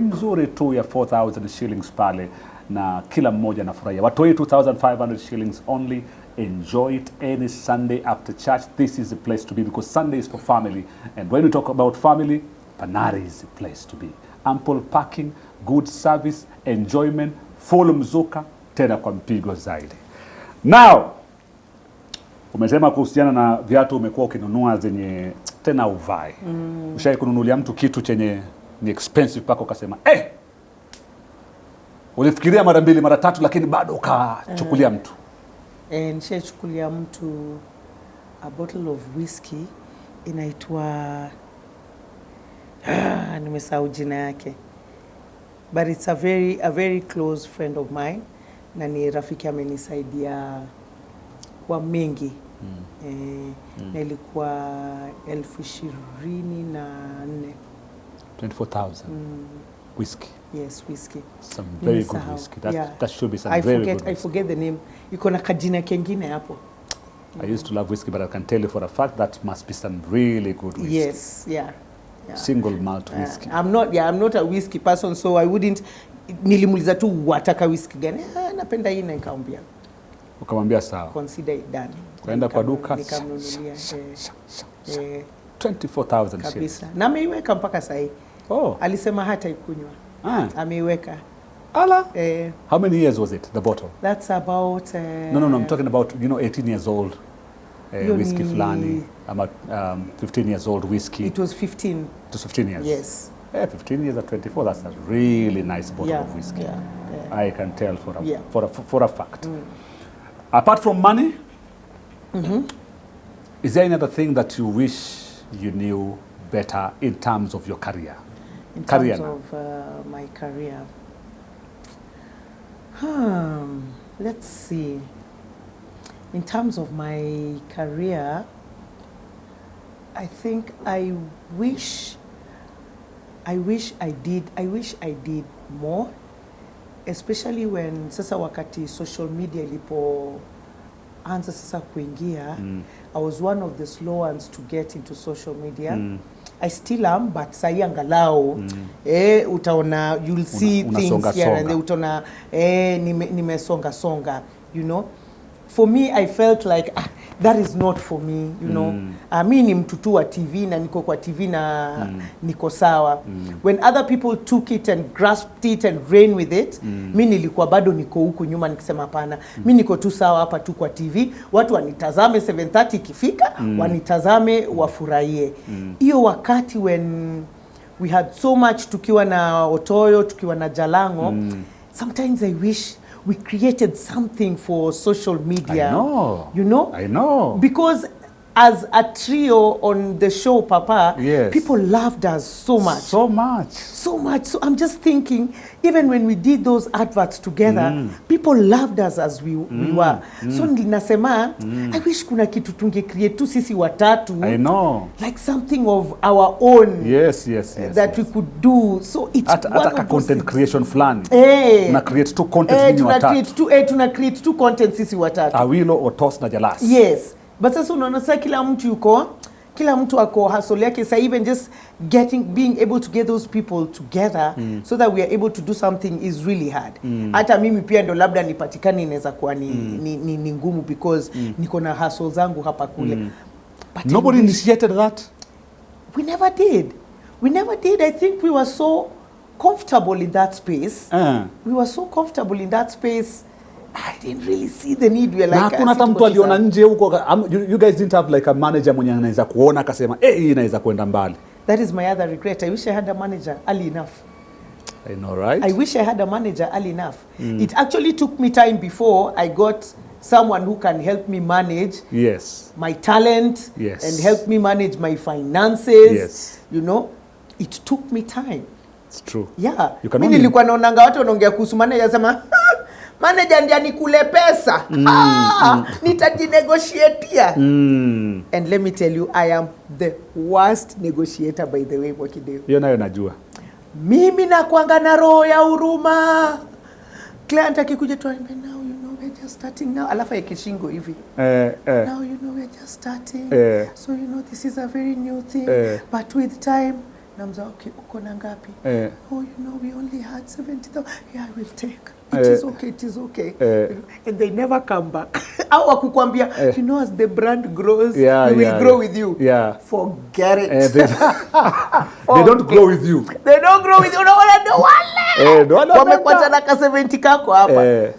Speaker 2: mzuri tu ya 4,000 shillings pale, na kila mmoja anafurahia. Watoi 2,500 shillings only. Enjoy it any Sunday after church. This is the place to be, because Sunday is for family. And when we talk about family, Panari is the place to be. Ample parking, good service, enjoyment, full mzuka, tena kwa mpigo zaidi. Now, umesema kuhusiana na viatu umekuwa ukinunua zenye tena uvai. Ushai kununulia mtu kitu chenye ni expensive pako ukasema, ulifikiria mara 2 mara 3 lakini bado ukachukulia mtu?
Speaker 1: Nishachukulia mtu a bottle of whiskey inaitwa nimesahau jina yake, but it's a very close friend of mine, na ni rafiki amenisaidia kwa mengi. Na ilikuwa 24,000.
Speaker 2: 24,000. Whiskey.
Speaker 1: Yes, whiskey.
Speaker 2: Some very good whiskey. That should be some very good whiskey.
Speaker 1: I forget the name. Iko na kajina kengine hapo.
Speaker 2: I used to love whiskey, but I can tell you for a fact that must be some really good whiskey.
Speaker 1: Yes, yeah.
Speaker 2: Single malt whiskey.
Speaker 1: I'm not a whiskey person, so I wouldn't. Nilimuliza tu wataka whiskey gani? Napenda hii, na nikamwambia.
Speaker 2: Ukamwambia sawa.
Speaker 1: Consider it done.
Speaker 2: Kwenda kwa duka.
Speaker 1: Nikamnunulia
Speaker 2: 24,000 shillings.
Speaker 1: Kabisa. Na ameiweka mpaka sasa.
Speaker 2: Oh.
Speaker 1: Alisema hata ikunywa. Ameiweka.
Speaker 2: Ala. How many years was it, the bottle?
Speaker 1: That's about
Speaker 2: No, I'm talking about, 18 years old whiskey flani, about 15 years old whiskey.
Speaker 1: It was 15.
Speaker 2: It was 15 years.
Speaker 1: Yes.
Speaker 2: 15 years at 24, that's a really nice bottle of whiskey.
Speaker 1: Yeah.
Speaker 2: I can tell for a fact. Apart from money, is there any other thing that you wish you knew better in terms of your career?
Speaker 1: In terms of my career. let's see. In terms of my career, I think I wish I did more, especially when sasa wakati social media ilipoanza sasa kuingia. I was one of the slow ones to get into social media. I still am, but sahi angalau utaona, you'll see things here and there, utaona nimesonga songa, you know. For me, I felt like that is not for me, you know. Mi ni mtutu wa TV na niko kwa TV na niko sawa. When other people took it and grasped it and ran with it, mi nilikuwa bado niko huku nyuma nikisema hapana. Mi niko tu sawa hapa tu kwa TV, watu wanitazame 7:30 ikifika, wanitazame wafurahie. Hiyo wakati when we had so much, tukiwa na Otoyo, tukiwa na Jalango, sometimes I wish we created something for social media.
Speaker 2: I know.
Speaker 1: You know?
Speaker 2: I know.
Speaker 1: Because as a trio on the show, Papa,
Speaker 2: yes,
Speaker 1: people loved us so much.
Speaker 2: So much.
Speaker 1: So much. So I'm just thinking, even when we did those adverts together, people loved us as we were. So ninasema, I wish kuna kitu tunge create tu sisi watatu.
Speaker 2: I know.
Speaker 1: Like something of our own.
Speaker 2: Yes.
Speaker 1: That we could do. So it's one of
Speaker 2: content creation plan. Tuna create two content nini watatu.
Speaker 1: Tuna create two content sisi watatu.
Speaker 2: Awilo, Otos na Jalas.
Speaker 1: Yes. But sasa unaona sasa kila mtu ako hustle yake. So even just being able to get those people together so that we are able to do something is really hard. Hata mimi pia ndo labda nipatikane inaweza kuwa ni ngumu because niko na hustle zangu hapa kule. But
Speaker 2: nobody initiated that.
Speaker 1: We never did. I think we were so comfortable in that space. We were so comfortable in that space. I didn't really see the need. We like,
Speaker 2: hakuna hata mtu aliona nje huko. You guys didn't have like a manager mwenye anaweza kuona akasema hii inaweza kwenda mbali.
Speaker 1: That is my other regret. I wish I had a manager early enough.
Speaker 2: I know, right?
Speaker 1: I wish I had a manager early enough. It actually took me time before I got someone who can help me manage my talent and help me manage my finances. You know, it took me time.
Speaker 2: It's true.
Speaker 1: Yeah. Mimi nilikuwa naonanga watu wanaongea kuhusu manager, sema manager ndiye anikule pesa. Nitajinegotiatea. And let me tell you, I am the worst negotiator, by the way, Mwakideu.
Speaker 2: Hiyo nayo najua.
Speaker 1: Mimi nakuanga na roho ya huruma. Client akikuja tu anambia, now you know we're just starting now. Alafu ya kishingo hivi. Now you know we're just starting. So you know this is a very new thing. But with time, namza okay, uko na ngapi? Oh, you know we only had 70,000. Yeah, I will take. It is okay. And they never come back. Au wakukwambia, you know, as the brand grows, we will grow with you. Forget it.
Speaker 2: They don't grow with you.
Speaker 1: They don't grow with you. Wale. Wamekuachana ka 70 kako hapa.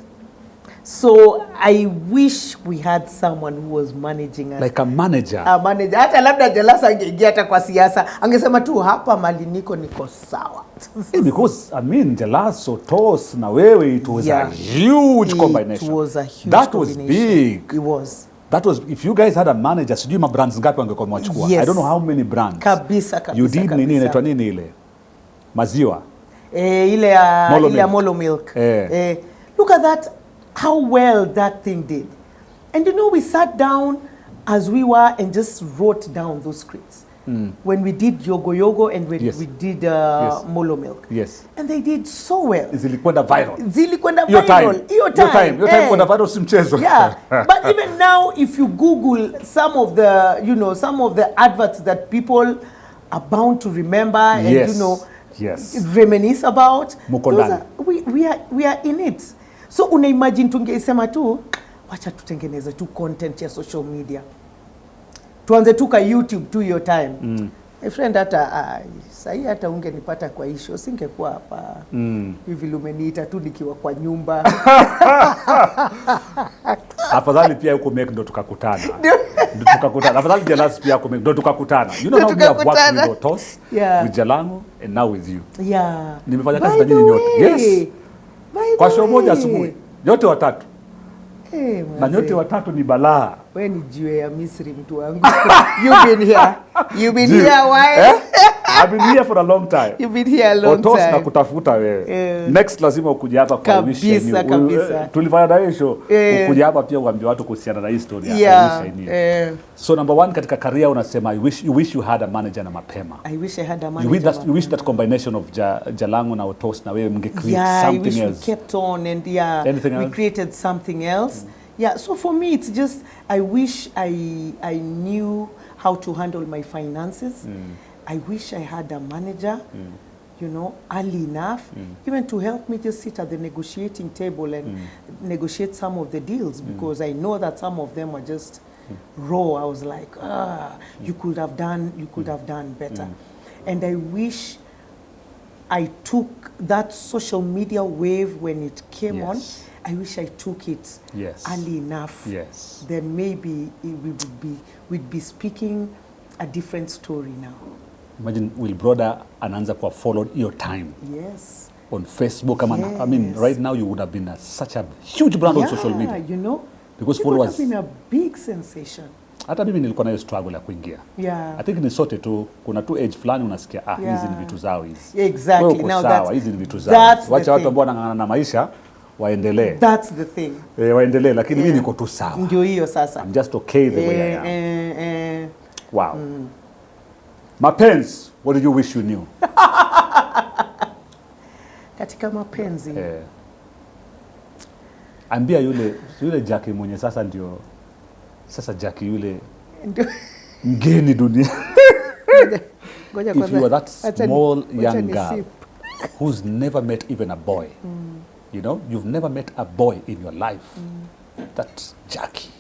Speaker 1: So I wish we had someone who was managing us.
Speaker 2: Like a manager.
Speaker 1: A manager. Hata labda Jalasa angeingia hata kwa siasa. Angesema tu hapa mali niko sawa.
Speaker 2: Because I mean Jalas, Otos na wewe, it was a huge combination.
Speaker 1: It was a huge
Speaker 2: That
Speaker 1: combination.
Speaker 2: was big.
Speaker 1: It was.
Speaker 2: That was, if you guys had a manager, sijui ma brands ngapi wangekuwa mwachukua. I don't know how many brands.
Speaker 1: Kabisa.
Speaker 2: You did nini inaitwa nini ile? Maziwa.
Speaker 1: Ile ya Molo Milk. Look at that, how well that thing did. And you know, we sat down as we were and just wrote down those scripts. When we did Yogo and when we did Molo Milk. And they did so well.
Speaker 2: Zilikwenda viral.
Speaker 1: Your time
Speaker 2: kwenda viral si mchezo.
Speaker 1: Yeah. But even now, if you Google some of the adverts that people are bound to remember and you know, reminisce about, we are in it. So unaimagine tungeisema tu, wacha tutengeneze tu content ya social media. Tuanze tu ka YouTube tu your time. My friend, hata sahi hata ungenipata kwa issue, singekuwa hapa. Hivi umeniita tu nikiwa kwa nyumba.
Speaker 2: Afadhali pia huko make ndo tukakutana. Afadhali Jalas pia huko make ndo tukakutana. You know, now we have worked with Otos, with Jalango, and now with you. Nimefanya kazi na nyinyi nyote. Kwa show moja asubuhi. Nyote watatu. Na nyote watatu ni balaa.
Speaker 1: Wewe ni jiwe ya Misri mtu wangu. You've been here. Why?
Speaker 2: I've been here for a long time.
Speaker 1: You've been here a long
Speaker 2: Otos
Speaker 1: time.
Speaker 2: na kutafuta wewe. Next lazima ukuje hapa kwa wish you.
Speaker 1: Kabisa.
Speaker 2: Tulifanya na hiyo show. Ukuje hapa pia uambie watu kuhusiana na hii story ya wish you. So number one katika career unasema you wish you had a manager na mapema.
Speaker 1: I wish I had a manager.
Speaker 2: You wish that combination of Jalango na Otos na wewe mnge create something else.
Speaker 1: I wish we kept on and we created something else. Yeah, so for me it's just I wish I knew how to handle my finances. I wish I had a manager, you know, early enough, even to help me just sit at the negotiating table and negotiate some of the deals, because I know that some of them were just raw. I was like, you could have done better. And I wish I took that social media wave when it came on. I wish I took it early enough. Then maybe we'd be speaking a different story now.
Speaker 2: Imagine WILBRODA anaanza kwa followed your time.
Speaker 1: Yes.
Speaker 2: On Facebook. I mean, right now you would have been such a huge brand on social media.
Speaker 1: You know.
Speaker 2: Because
Speaker 1: it
Speaker 2: followers.
Speaker 1: Would have been a big sensation.
Speaker 2: Hata mimi nilikuwa na hiyo struggle ya kuingia. I think ni sote tu kuna tu age fulani unasikia hizi ni vitu zao hizi.
Speaker 1: Exactly. Now that's
Speaker 2: hizi ni vitu zao. Wacha watu ambao wanang'ang'ana na maisha waendelee.
Speaker 1: That's the thing.
Speaker 2: Waendelee, lakini mimi niko tu sawa.
Speaker 1: Ndio hiyo sasa.
Speaker 2: I'm just okay the way I am. Wow. Mapenzi, what do you wish you knew?
Speaker 1: Katika mapenzi.
Speaker 2: Ambia yule Jackie mwenye sasa ndio Jackie yule mgeni dunia. If you are that small young girl who's never met even a boy, you know, you've never met a boy in your life, that's Jackie.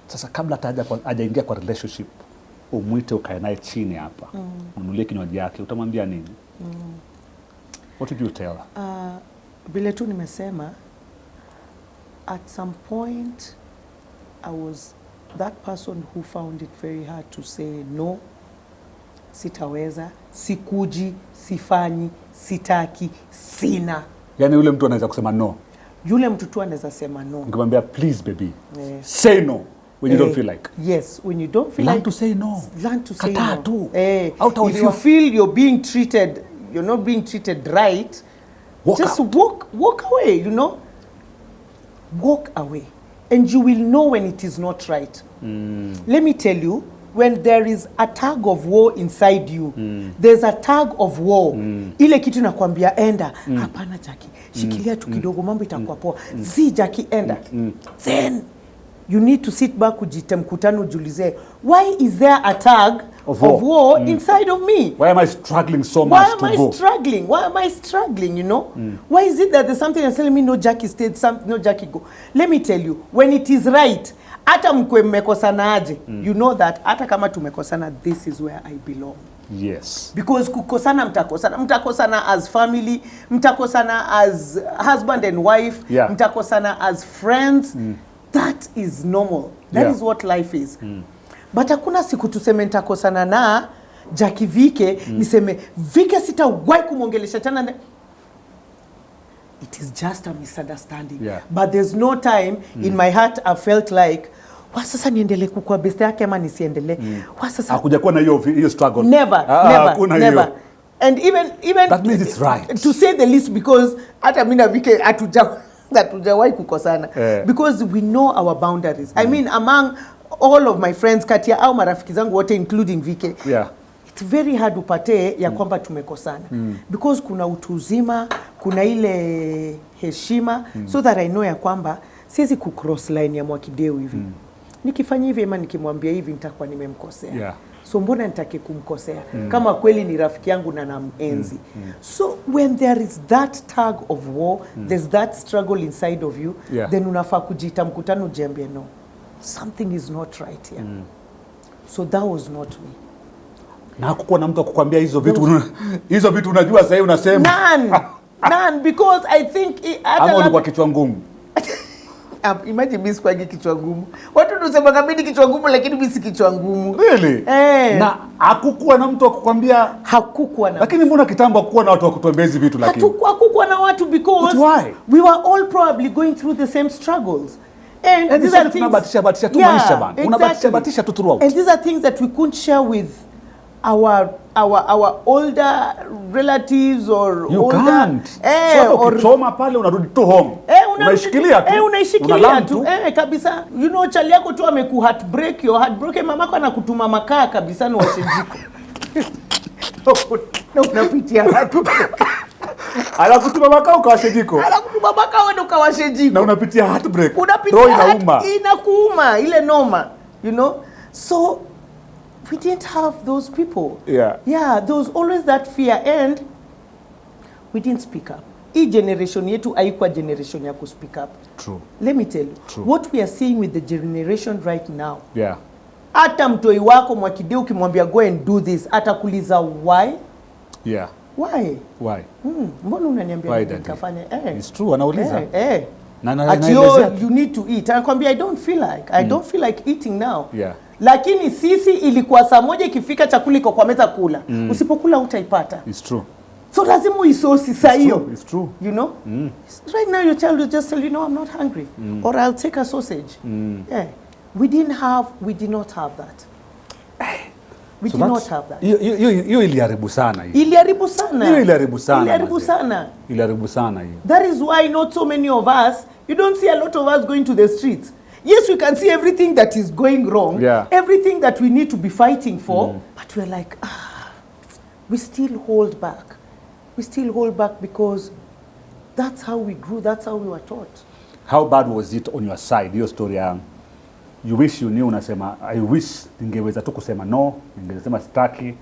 Speaker 2: Sasa kabla hajaingia kwa relationship, umwite ukae naye chini hapa, ununulie kinywaji yake, utamwambia nini? What would you tell her?
Speaker 1: Vile tu nimesema, at some point I was that person who found it very hard to say no. Sitaweza, sikuji, sifanyi, sitaki, sina.
Speaker 2: Yani yule mtu anaweza kusema no.
Speaker 1: Yule mtu tu anaweza sema no.
Speaker 2: Ukimwambia please baby, say no when you don't feel like.
Speaker 1: Yes, when you don't feel
Speaker 2: learn
Speaker 1: like.
Speaker 2: to say no.
Speaker 1: Learn to say
Speaker 2: Kataa
Speaker 1: no.
Speaker 2: Tu.
Speaker 1: If you feel you're not being treated right, just walk away, you know. Walk away. And you will know when it is not right. Let me tell you, when there is a tug of war inside you, there's a tug of war. Ile kitu nakwambia enda, hapana Jackie, shikilia tu kidogo mambo itakuwa poa. Si Jackie enda. Then you need to sit back mkutano ujiulize, why is there a tug of war inside of me?
Speaker 2: Why am I struggling so much to go?
Speaker 1: Why am I struggling, you know? Why is it that there's something that's telling me no Jackie stayed, no Jackie go? Let me tell you, when it is right, hata mkwe mmekosana aje, you know that hata kama tumekosana, this is where I belong.
Speaker 2: Yes.
Speaker 1: Because kukosana mtakosana as family, mtakosana as husband and wife, mtakosana as friends. That is normal. That is what life is. But hakuna siku tuseme nitakosana na Jackie Vike, niseme Vike sitawahi kumwongelesha tena. It is just a misunderstanding. But there's no time in my heart I felt like, sasa niendelee kukua best yake ama nisiendelee. Sasa
Speaker 2: hakuja kuwa na hiyo struggle.
Speaker 1: Never. And even
Speaker 2: that means it's right.
Speaker 1: To say the least, because hata mimi na Vike hatujawahi kukosana. Because we know our boundaries. I mean, among all of my friends, Katia au marafiki zangu wote including Vike, it's very hard upate ya kwamba tumekosana. Because kuna utu uzima, kuna ile heshima, so that I know ya kwamba siwezi kucross line ya Mwakideu hivi. Nikifanya hivi ama nikimwambia hivi nitakuwa nimemkosea. So mbona nitake kumkosea? Kama kweli ni rafiki yangu na namenzi. So when there is that tug of war, there's that struggle inside of you, then unafaa kujiita mkutano ujiambie no. Something is not right here. So that was not me.
Speaker 2: Na hakukuwa na mtu akukwambia hizo vitu unajua sasa unasema.
Speaker 1: None, because I think
Speaker 2: ama ulikuwa kichwa ngumu.
Speaker 1: Imagine mimi kwa kichwa ngumu. Watu wanasema kabidi kichwa ngumu, lakini mimi si kichwa ngumu.
Speaker 2: Really? Na hakukuwa na mtu akukwambia.
Speaker 1: Hakukuwa na.
Speaker 2: Lakini mbona kitambo hakukuwa na watu wakutuambia hizi vitu lakini?
Speaker 1: Hakukuwa na watu because we were all probably going through the same struggles. And these are things
Speaker 2: tunabatisha tu maisha bana. Unabatisha tu throughout.
Speaker 1: And these are things that we couldn't share with our older relatives or
Speaker 2: you
Speaker 1: older
Speaker 2: can't. So ukichoma pale unarudi tu home. Unaishikilia tu.
Speaker 1: Unaishikilia tu. Kabisa. You know chali yako tu ameku heartbreak, your heartbroken mamako anakutuma makaa kabisa na washe jiko. Na unapitia hapo.
Speaker 2: Anakutuma makaa ukawashe jiko.
Speaker 1: Anakutuma makaa wewe ukawashe jiko.
Speaker 2: Na unapitia heartbreak.
Speaker 1: Unapitia inakuuma ile noma, you know. So we didn't have those people.
Speaker 2: Yeah.
Speaker 1: Yeah, there was always that fear and we didn't speak up. Hii generation yetu haikuwa generation ya ku speak up.
Speaker 2: True.
Speaker 1: Let me tell you.
Speaker 2: True.
Speaker 1: What we are seeing with the generation right now.
Speaker 2: Yeah.
Speaker 1: Hata mtoi wako Mwakideu ukimwambia go and do this, atakuuliza why?
Speaker 2: Yeah.
Speaker 1: Why?
Speaker 2: Why?
Speaker 1: Mbona unaniambia nikafanya?
Speaker 2: It's true, anauliza.
Speaker 1: Na you need to eat. Anakuambia I don't feel like eating now.
Speaker 2: Yeah.
Speaker 1: Lakini sisi ilikuwa saa moja ikifika chakula iko kwa meza kula. Usipokula utaipata.
Speaker 2: It's true.
Speaker 1: So lazima uisosi saa hiyo.
Speaker 2: It's true.
Speaker 1: You know? Right now your child will just tell you, no, I'm not hungry. Or I'll take a sausage. Yeah. We did not have that. We did not have that.
Speaker 2: Hiyo iliharibu sana hiyo.
Speaker 1: Iliharibu sana.
Speaker 2: Hiyo iliharibu sana.
Speaker 1: Iliharibu sana.
Speaker 2: Iliharibu sana hiyo.
Speaker 1: That is why not so many of us, you don't see a lot of us going to the streets. Yes, we can see everything that is going wrong, everything that we need to be fighting for, but we're like, we still hold back. We still hold back because that's how we grew, that's how we were taught.
Speaker 2: How bad was it on your side, your story? You wish you knew, unasema, I wish ningeweza tu kusema no, ningesema sitaki,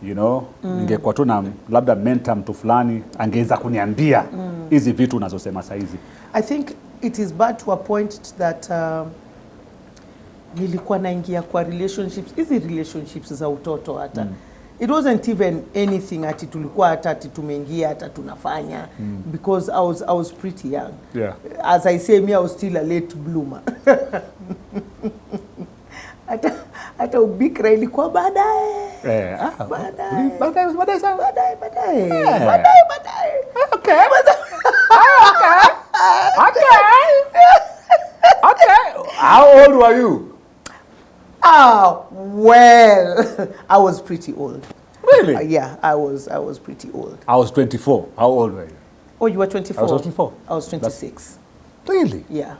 Speaker 2: you know, ningekuwa tu na labda mentor mtu fulani, angeweza kuniambia hizi vitu unazosema saa hizi.
Speaker 1: I think it is bad to a point that nilikuwa naingia kwa relationships, hizi relationships za utoto hata. It wasn't even anything ati tulikuwa hata ati tumeingia hata tunafanya because I was pretty young.
Speaker 2: Yeah.
Speaker 1: As I say, I was still a late bloomer. Hata ubikra ilikuwa baadaye. Baadaye.
Speaker 2: Okay. How old were you?
Speaker 1: Well, I was pretty old.
Speaker 2: Really?
Speaker 1: Yeah, I was pretty old.
Speaker 2: I was 24. How old were you?
Speaker 1: Oh, you were 24?
Speaker 2: I was 24.
Speaker 1: I was 26.
Speaker 2: Really?
Speaker 1: Yeah.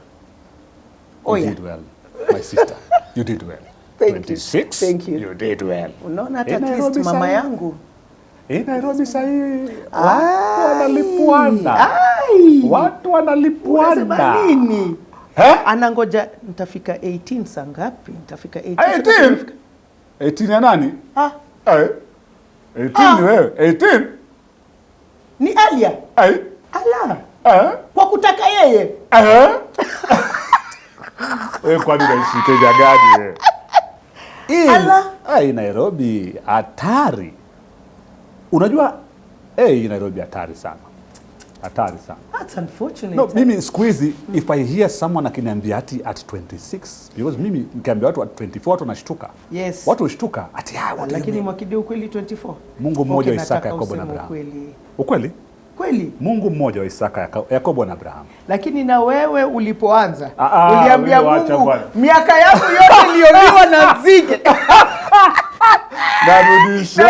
Speaker 2: You did well, my sister. You did well.
Speaker 1: Thank
Speaker 2: 26?
Speaker 1: You. Thank you.
Speaker 2: You did well.
Speaker 1: Unaona at least mama yangu.
Speaker 2: Nairobi sahi. Watu wanalipuana. Watu wanalipuana.
Speaker 1: Unasema nini? Anangoja nitafika 18 saa ngapi? Nitafika
Speaker 2: 18. 18 ya nani? 18 ni wewe. 18?
Speaker 1: Ni Alia. Ala. Kwa kutaka yeye.
Speaker 2: Wewe kwani unaishikeja gani wewe?
Speaker 1: Ala.
Speaker 2: Nairobi hatari. Unajua Nairobi hatari sana. Hatari sana.
Speaker 1: That's unfortunate.
Speaker 2: No, mimi siku hizi if I hear someone akiniambia at 26, because mimi nikiambia watu at 24 watu wanashtuka.
Speaker 1: Yes.
Speaker 2: Watu washtuka ati
Speaker 1: lakini Mwakideu kweli 24.
Speaker 2: Mungu mmoja wa Isaka, Yakobo na Abraham. Ukweli?
Speaker 1: Kweli?
Speaker 2: Mungu mmoja wa Isaka, Yakobo na Abraham.
Speaker 1: Lakini na wewe ulipoanza uliambia Mungu miaka yangu yote iliyoliwa na nzige.
Speaker 2: Narudisha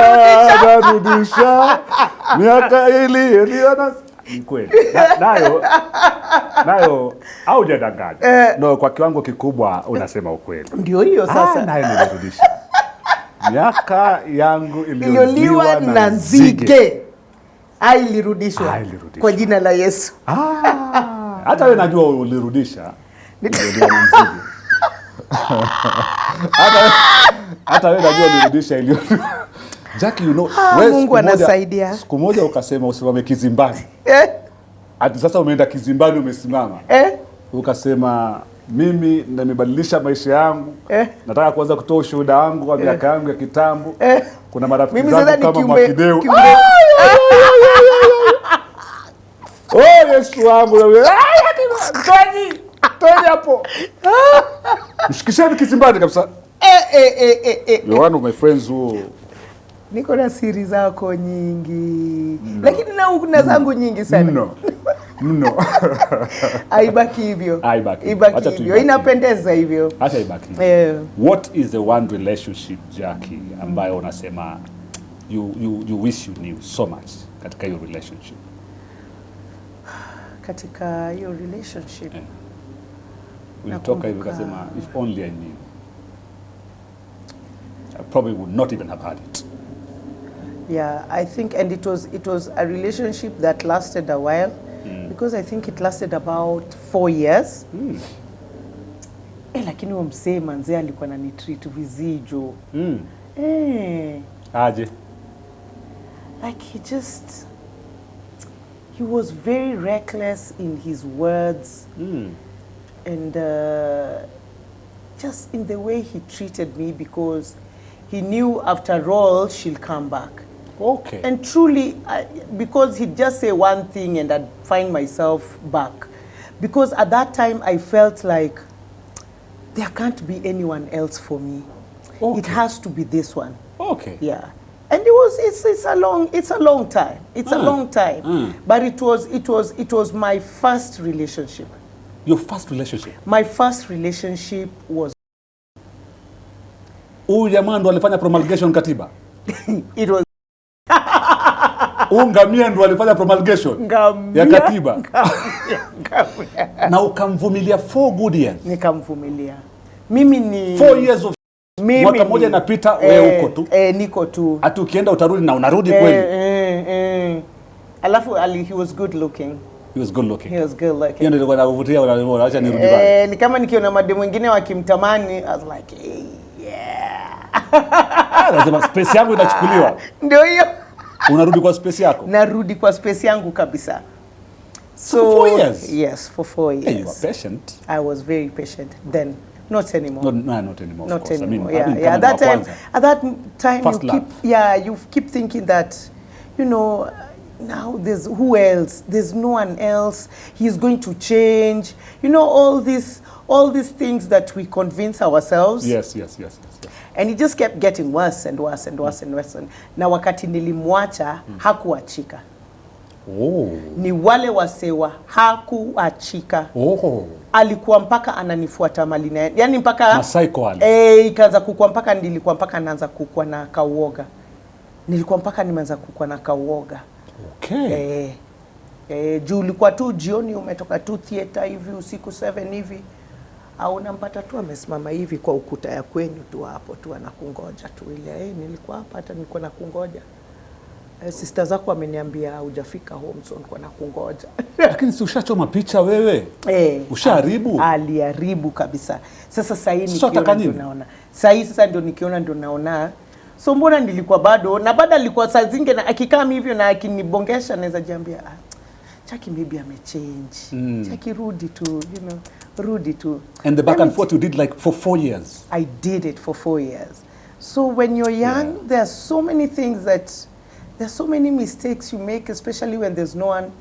Speaker 2: miaka iliyoliwa na kweli. Nayo haujadanganya. No, kwa kiwango kikubwa unasema ukweli.
Speaker 1: Ndio hiyo sasa.
Speaker 2: Nayo nilirudisha. Miaka yangu
Speaker 1: iliyoliwa na nzige. Ilirudishwa kwa jina la Yesu.
Speaker 2: Hata wewe najua ulirudisha. Iliyoliwa na nzige. Hata wewe najua ulirudisha iliyoliwa. Jackie, you know,
Speaker 1: Mungu anasaidia.
Speaker 2: Siku moja ukasema usimame kizimbani. Ati sasa umeenda kizimbani umesimama. Ukasema mimi nimebadilisha maisha yangu. Nataka kuanza kutoa ushuhuda wangu wa miaka yangu ya kitambo. Kuna marafiki zangu kama Mwakideu. Yesu wangu. Toni hapo. Mshikisheni kizimbani kabisa. You're one of my friends who
Speaker 1: niko na siri zako nyingi. Lakini na zangu nyingi sana.
Speaker 2: mno.
Speaker 1: Haibaki hivyo. Ibaki hivyo. Inapendeza hivyo.
Speaker 2: Acha ibaki. What is the one relationship, Jackie, ambayo unasema you wish you knew so much katika hiyo relationship?
Speaker 1: Katika hiyo relationship.
Speaker 2: Ulitoka hivi ukasema if only I knew, I probably would not even have had it.
Speaker 1: Yeah, I think, and it was a relationship that lasted a while, because I think it lasted about 4 years. Lakini huyo msee manze alikuwa ananitreat vizijo.
Speaker 2: Aje?
Speaker 1: Like he was very reckless in his words, and just in the way he treated me, because he knew after all she'll come back.
Speaker 2: Okay.
Speaker 1: And truly, because he'd just say one thing and I'd find myself back. Because at that time I felt like there can't be anyone else for me. Okay. It has to be this one.
Speaker 2: Okay.
Speaker 1: Yeah. And it's a long time. It's a long time. But it was my first relationship.
Speaker 2: Your first relationship? My
Speaker 1: first relationship was
Speaker 2: huyu jamaa ndo alifanya promulgation katiba.
Speaker 1: It was
Speaker 2: Ngamia ndo alifanya promulgation ya katiba. Ngamia. Na ukamvumilia 4 good years.
Speaker 1: Nikamvumilia. Mimi ni
Speaker 2: 4 years of mwaka moja inapita wewe uko tu.
Speaker 1: Niko tu.
Speaker 2: Hata ukienda utarudi na unarudi kweli.
Speaker 1: Alafu he was good looking.
Speaker 2: He was good looking.
Speaker 1: He was good looking.
Speaker 2: Yeye ndio anavutia wala acha nirudi bali.
Speaker 1: Ni kama nikiona madem wengine wakimtamani, I was like, hey, yeah.
Speaker 2: Lazima space yangu inachukuliwa.
Speaker 1: Ndio hiyo.
Speaker 2: Unarudi kwa space yako?
Speaker 1: Narudi kwa space yangu kabisa.
Speaker 2: So for 4 years?
Speaker 1: Yes, for 4 years.
Speaker 2: Hey, you were patient.
Speaker 1: I was very patient then. Not anymore.
Speaker 2: Not anymore.
Speaker 1: Not
Speaker 2: of course.
Speaker 1: anymore.
Speaker 2: I mean,
Speaker 1: Yeah. At that time,
Speaker 2: first
Speaker 1: you keep thinking that, you know, now there's who else? There's no one else. He's going to change. You know, all these things that we convince ourselves.
Speaker 2: Yes.
Speaker 1: And it just kept getting worse and worse and worse and worse. Na wakati nilimwacha hakuachika. Ni wale wasewa hakuachika. Alikuwa mpaka ananifuata mali na yani mpaka
Speaker 2: masaiko wale.
Speaker 1: Ikaanza kukua mpaka nilikuwa mpaka naanza kukua na kauoga. Nilikuwa mpaka nimeanza kukua na kauoga.
Speaker 2: Okay.
Speaker 1: Juu ulikuwa tu jioni umetoka tu theater hivi usiku 7 hivi. Au unampata tu amesimama hivi kwa ukuta ya kwenyu tu hapo tu anakungoja tu ile nilikuwa hapa hata nilikuwa nakungoja. Sister zako ameniambia hujafika home so nilikuwa nakungoja.
Speaker 2: Lakini si ushachoma picha wewe? Ushaharibu?
Speaker 1: Aliharibu kabisa. Sasa nikiona ndio naona. Sasa ndio nikiona ndio naona. So mbona nilikuwa bado na baada alikuwa saa zinge na akikaa hivyo na akinibongesha naweza jiambia Jackie maybe amechange. Jackie rudi tu, you know. Rudi tu.
Speaker 2: And the back and forth you did like for 4 years?
Speaker 1: I did it for 4 years. So when you're young, there are so many things there's so many mistakes you make, especially when there's no one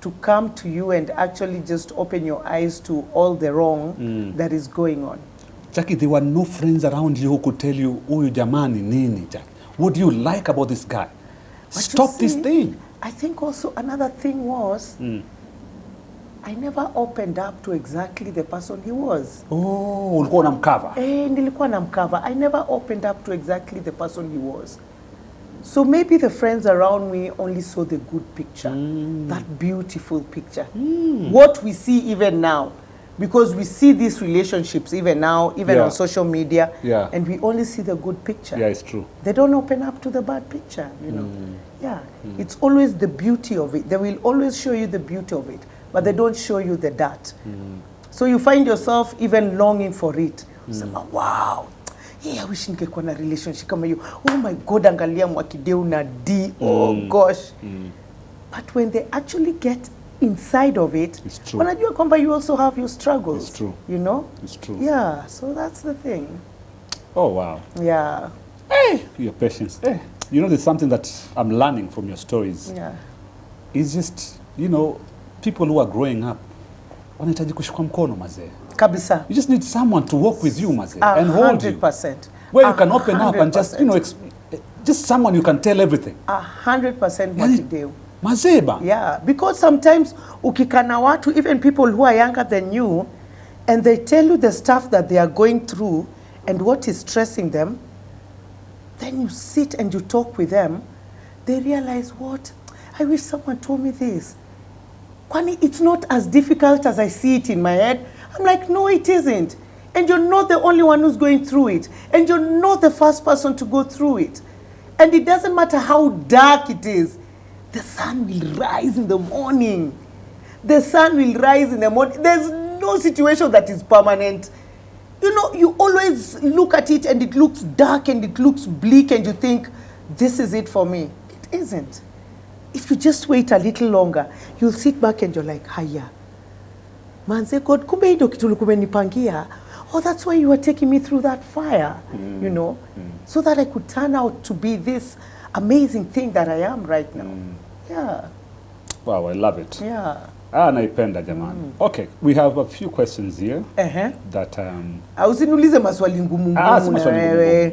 Speaker 1: to come to you and actually just open your eyes to all the wrong that is going on.
Speaker 2: Jackie, there were no friends around you who could tell you, huyu jamani nini, Jackie? What do you like about this guy? Stop this thing.
Speaker 1: I think also another thing was, I never opened up to exactly the person he was.
Speaker 2: Ulikuwa unamcover?
Speaker 1: Nilikuwa namcover. I never opened up to exactly the person he was. So maybe the friends around me only saw the good picture, that beautiful picture. What we see even now, because we see these relationships even now, even on social media, and we only see the good picture.
Speaker 2: Yeah, it's true.
Speaker 1: They don't open up to the bad picture, you know. It's always the beauty of it. They will always show you the beauty of it, but they don't show you the dirt. So you find yourself even longing for it. Say, wow, I wish ningekuwa na relationship kama hiyo. Oh my God, angalia Mwakideu na D. Oh gosh. But when they actually get inside of it, wanajua kwamba you also have your struggles.
Speaker 2: It's true.
Speaker 1: You know?
Speaker 2: It's true.
Speaker 1: Yeah, so that's the thing.
Speaker 2: Oh wow.
Speaker 1: Yeah.
Speaker 2: Hey, your patience. Hey. You know, there's something that I'm learning from your stories.
Speaker 1: Yeah.
Speaker 2: It's just, you know, people who are growing up wanahitaji kushikwa mkono mazee.
Speaker 1: Kabisa.
Speaker 2: You just need someone to walk with you mazee and hold you.
Speaker 1: 100%.
Speaker 2: Where you can open up and just, you know, just someone you can tell everything.
Speaker 1: 100% Mwakideu.
Speaker 2: Mazeba.
Speaker 1: Yeah, because sometimes ukikana watu, even people who are younger than you, and they tell you the stuff that they are going through and what is stressing them, then you sit and you talk with them, they realize, what? I wish someone told me this. Kwani, it's not as difficult as I see it in my head. I'm like, no, it isn't. And you're not the only one who's going through it. And you're not the first person to go through it. And it doesn't matter how dark it is. The sun will rise in the morning. The sun will rise in the morning. There's no situation that is permanent. You know, you always look at it and it looks dark and it looks bleak and you think, this is it for me. It isn't. If you just wait a little longer, you'll sit back and you're like, haya. Manze God, kumbe hii ndio kitu ulikuwa umenipangia. Oh, that's why you were taking me through that fire, you know, so that I could turn out to be this amazing thing that I am right now. Yeah.
Speaker 2: Wow, I love it.
Speaker 1: Yeah.
Speaker 2: Naipenda jamani. Okay, we have a few questions here that
Speaker 1: usiniulize maswali ngumu ngumu na wewe.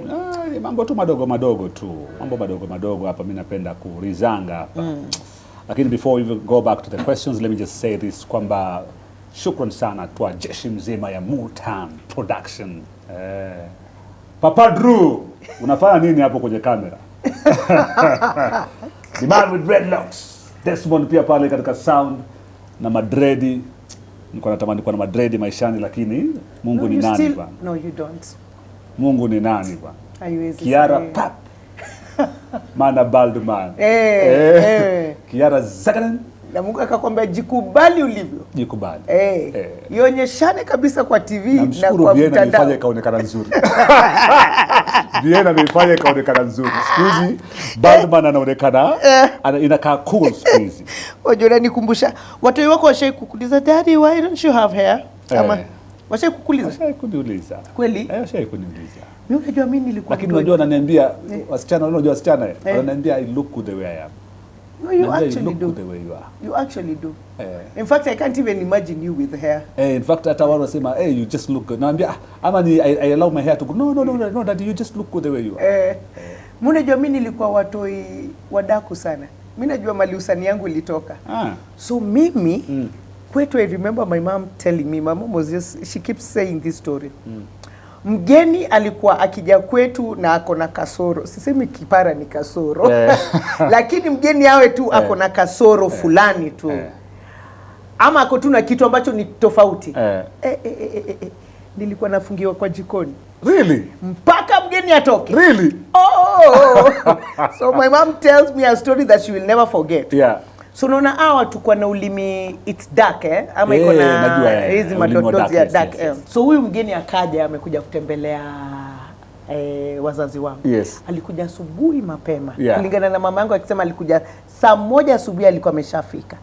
Speaker 2: Mambo tu madogo madogo tu. Mambo madogo madogo hapa mimi napenda kurizanga hapa. Lakini before we go back to the questions, let me just say this kwamba shukran sana kwa jeshi mzima ya Multan Production. Papa Drew, unafanya nini hapo kwenye kamera? The man with dreadlocks. Desmond pia pale katika sound na madredi. Nilikuwa natamani kuwa na madredi maishani lakini Mungu ni nani bwana?
Speaker 1: No, you don't.
Speaker 2: Mungu ni nani bwana?
Speaker 1: Haiwezi.
Speaker 2: Kiara pap. Mana Baldman. Kiara Zakaran.
Speaker 1: Na Mungu akakwambia jikubali ulivyo.
Speaker 2: Jikubali.
Speaker 1: Ionyeshane kabisa kwa TV na
Speaker 2: kwa mtandao. Nifanye kaonekana nzuri. Biena amefanya kaonekana nzuri. Siku hizi Baldman anaonekana inakaa cool siku hizi.
Speaker 1: Unajua nikumbusha watu wako washai kukuuliza, Daddy, why don't you have hair? Ama washai kukuuliza?
Speaker 2: Washai kuniuliza.
Speaker 1: Kweli?
Speaker 2: Washai kuniuliza.
Speaker 1: Mimi unajua mimi nilikuwa.
Speaker 2: Lakini unajua ananiambia wasichana unajua wasichana wananiambia I look good the way I am.
Speaker 1: No, you actually do.
Speaker 2: The way you are.
Speaker 1: You actually do. In fact, I can't even imagine you with hair.
Speaker 2: In fact, hata wao wasema, hey, you just look good. Naambia, ama ni I allow my hair to go. No, Daddy, you just look good the way you are.
Speaker 1: Unajua mimi nilikuwa watoi wadaku sana. Mimi najua mali usani yangu ilitoka. So mimi kwetu, I remember my mom telling me, my mom was just, she keeps saying this story. Mgeni alikuwa akija kwetu na ako na kasoro. Sisemi kipara ni kasoro. Lakini mgeni awe tu ako na kasoro fulani tu. Ama ako tu na kitu ambacho ni tofauti. Nilikuwa nafungiwa kwa jikoni.
Speaker 2: Really?
Speaker 1: Mpaka mgeni atoke.
Speaker 2: Really?
Speaker 1: Oh. So my mom tells me a story that she will never forget.
Speaker 2: Yeah.
Speaker 1: So naona hawa tukua na ulimi it's dark ama iko na hizi madodozi ya dark. So huyu mgeni akaja amekuja kutembelea wazazi wangu.
Speaker 2: Yes.
Speaker 1: Alikuja asubuhi mapema. Kulingana na mama yangu akisema alikuja saa 1 asubuhi alikuwa ameshafika.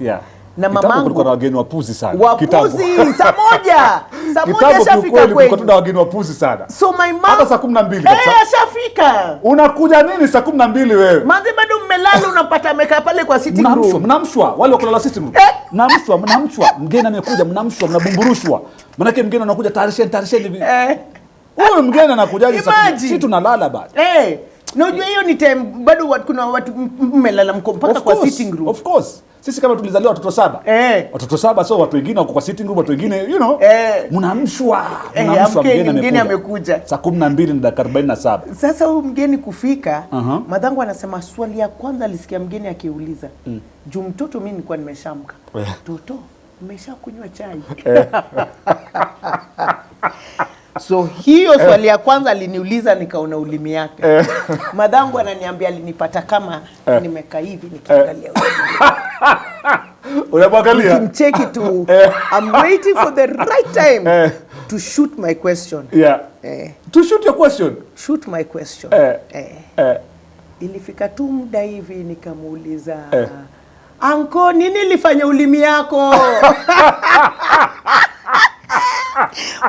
Speaker 1: Na mamangu
Speaker 2: kulikuwa na wageni wapuzi sana.
Speaker 1: Wapuzi saa 1. Saa 1 shafika kwetu.
Speaker 2: Kulikuwa na wageni wapuzi sana.
Speaker 1: So my mom
Speaker 2: hata saa 12
Speaker 1: shafika.
Speaker 2: Unakuja nini saa 12 wewe?
Speaker 1: Manze bado mmelala unapata amekaa pale kwa sitting room.
Speaker 2: Mnamshwa wale wakulala sitting room. Mnamshwa mgeni amekuja mnamshwa mnabumburushwa. Maana yake mgeni anakuja tarisheni hivi. Huyo mgeni anakujaje saa sisi tunalala bado.
Speaker 1: Na unajua hiyo ni time bado kuna watu mmelala mpaka kwa sitting room.
Speaker 2: Of course. Sisi kama tulizaliwa watoto 7. Watoto 7 so watu wengine wako kwa sitting room, watu wengine you know. Mnamshwa
Speaker 1: mgeni amekuja.
Speaker 2: Saa 12 na dakika 47.
Speaker 1: Sasa huyu mgeni kufika, madhangu anasema swali ya kwanza alisikia mgeni akiuliza. Juu mtoto mimi nilikuwa nimeshamka. Toto, umeshakunywa chai? So hiyo swali ya kwanza aliniuliza nikaona ulimi yake. Madhangu ananiambia alinipata kama nimekaa hivi nikiangalia.
Speaker 2: Unamwangalia?
Speaker 1: Kimcheki tu. I'm waiting for the right time to shoot my question.
Speaker 2: To shoot your question?
Speaker 1: Shoot my question. Ilifika tu muda hivi nikamuuliza, Anko, nini ilifanya ulimi yako?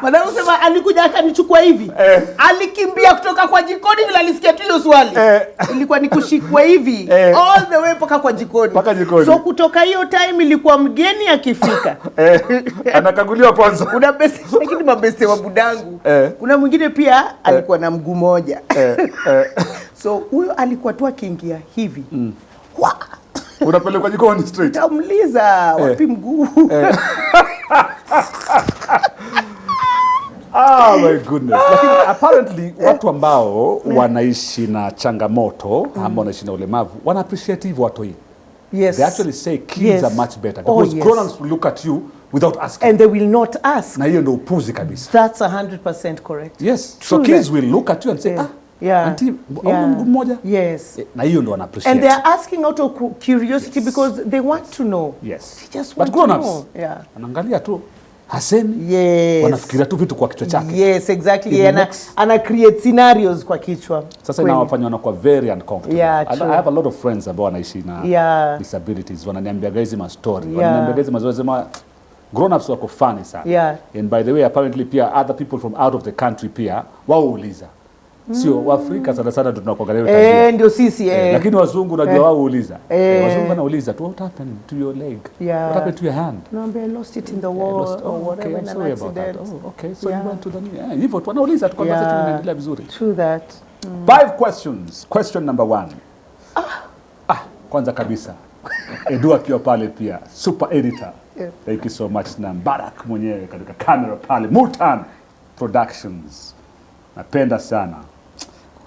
Speaker 1: Madam sema alikuja akanichukua hivi. Alikimbia kutoka kwa jikoni bila alisikia tu hiyo swali. Ilikuwa ni kushikwa hivi all the way paka kwa jikoni. So kutoka hiyo time ilikuwa mgeni akifika.
Speaker 2: Anakaguliwa kwanza.
Speaker 1: Kuna besti lakini mabeste wa budangu. Kuna mwingine pia alikuwa na mguu moja. So huyo alikuwa tu akiingia hivi.
Speaker 2: Unapelekwa jikoni straight.
Speaker 1: Tamuliza wapi mguu.
Speaker 2: My goodness. Lakini apparently watu ambao wanaishi na changamoto ama wanaishi na ulemavu wana appreciate hivyo watu hii.
Speaker 1: Yes.
Speaker 2: They actually say kids are much better because grown-ups will look at you without asking.
Speaker 1: And they will not ask.
Speaker 2: Na hiyo ndio upuzi kabisa.
Speaker 1: That's 100% correct.
Speaker 2: Yes. So kids will look at you and say, auntie, mguu mmoja?
Speaker 1: Yes.
Speaker 2: Na hiyo ndio wana appreciate.
Speaker 1: And they are asking out of curiosity because they want to know.
Speaker 2: Yes.
Speaker 1: They just want
Speaker 2: to know. Anaangalia tu. Hasemi.
Speaker 1: Yes.
Speaker 2: Wanafikiria tu vitu kwa kichwa chake.
Speaker 1: Yes, exactly. Ana create scenarios kwa kichwa.
Speaker 2: Sasa inawafanya wanakuwa very uncomfortable.
Speaker 1: Yeah,
Speaker 2: I have a lot of friends ambao wanaishi na disabilities. Wananiambia guys ma story. Wananiambia guys mazoezi sema grown ups wako funny sana. And by the way apparently pia other people from out of the country pia wao uliza. Sio Waafrika sana sana tunakuangalia tabia.
Speaker 1: Ndio sisi
Speaker 2: lakini wazungu unajua wao uuliza. Wazungu wanauliza tu what happened to your leg? What happened to your hand?
Speaker 1: No, I lost it in the wall or whatever.
Speaker 2: Sorry about that. Okay, so you went to the knee. Hivyo tu wanauliza tu conversation inaendelea vizuri.
Speaker 1: True that.
Speaker 2: 5 questions. Question number 1. Kwanza kabisa. Edu akiwa pale pia super editor. Thank you so much na Barak mwenyewe katika camera pale Multan Productions. Napenda sana.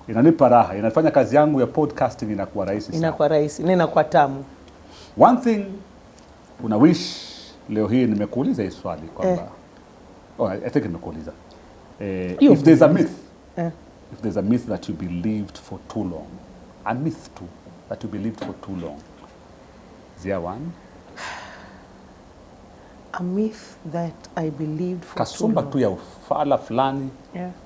Speaker 2: Inanipa raha, inafanya kazi yangu ya podcasting inakuwa rahisi sana.
Speaker 1: Inakuwa rahisi, inakuwa tamu.
Speaker 2: One thing una wish leo hii nimekuuliza hii swali kwamba I think nimekuuliza. If there's a myth, if there's a myth that you believed for too long, a myth too that you believed for too long. Is there one?
Speaker 1: A myth that I believed for
Speaker 2: kasumba tu ya ufala fulani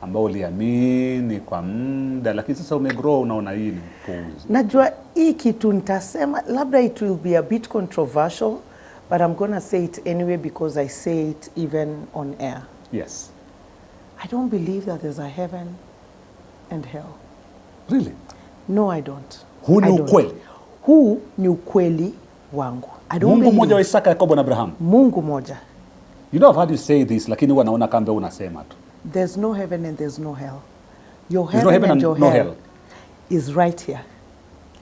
Speaker 2: ambao uliamini kwa muda lakini sasa umegrow unaona hii ni upuzi.
Speaker 1: Najua hii kitu nitasema labda it will be a bit controversial but I'm going to say it anyway because I say it even on air.
Speaker 2: Yes.
Speaker 1: I don't believe that there's a heaven and hell.
Speaker 2: Really?
Speaker 1: No, I don't.
Speaker 2: Huu ni ukweli?
Speaker 1: Huu ni ukweli wangu.
Speaker 2: Mungu mmoja wa Isaka, Yakobo na Abraham.
Speaker 1: Mungu moja.
Speaker 2: You know I've heard you say this lakini huwa naona kama unasema tu.
Speaker 1: There's no heaven and there's no hell. Your heaven and your hell is right here.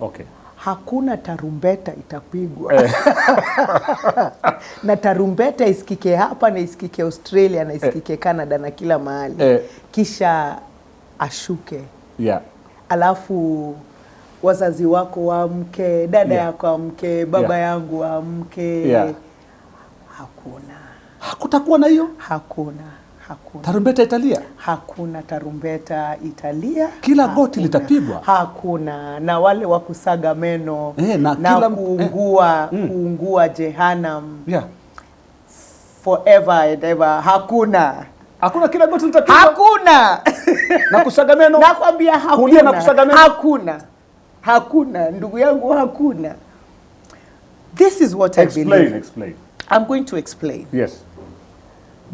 Speaker 2: Okay.
Speaker 1: Hakuna tarumbeta itapigwa. Na tarumbeta isikike hapa na isikike Australia na isikike Canada na kila mahali. Kisha ashuke. Alafu wazazi wako waamke, dada yako amke, baba yangu amke. Hakuna.
Speaker 2: Hakutakuwa na hiyo?
Speaker 1: Hakuna.
Speaker 2: Tarumbeta italia?
Speaker 1: Hakuna tarumbeta italia.
Speaker 2: Kila goti litapigwa?
Speaker 1: Hakuna. Na wale wa kusaga meno na kuungua Jehannam. Forever and ever. Hakuna.
Speaker 2: Hakuna kila goti litapigwa?
Speaker 1: Hakuna.
Speaker 2: Na kusaga meno?
Speaker 1: Nakwambia hakuna.
Speaker 2: Kulia na kusaga meno?
Speaker 1: Hakuna. Ndugu yangu hakuna. This is what I believe.
Speaker 2: Explain.
Speaker 1: I'm going to explain.
Speaker 2: Yes.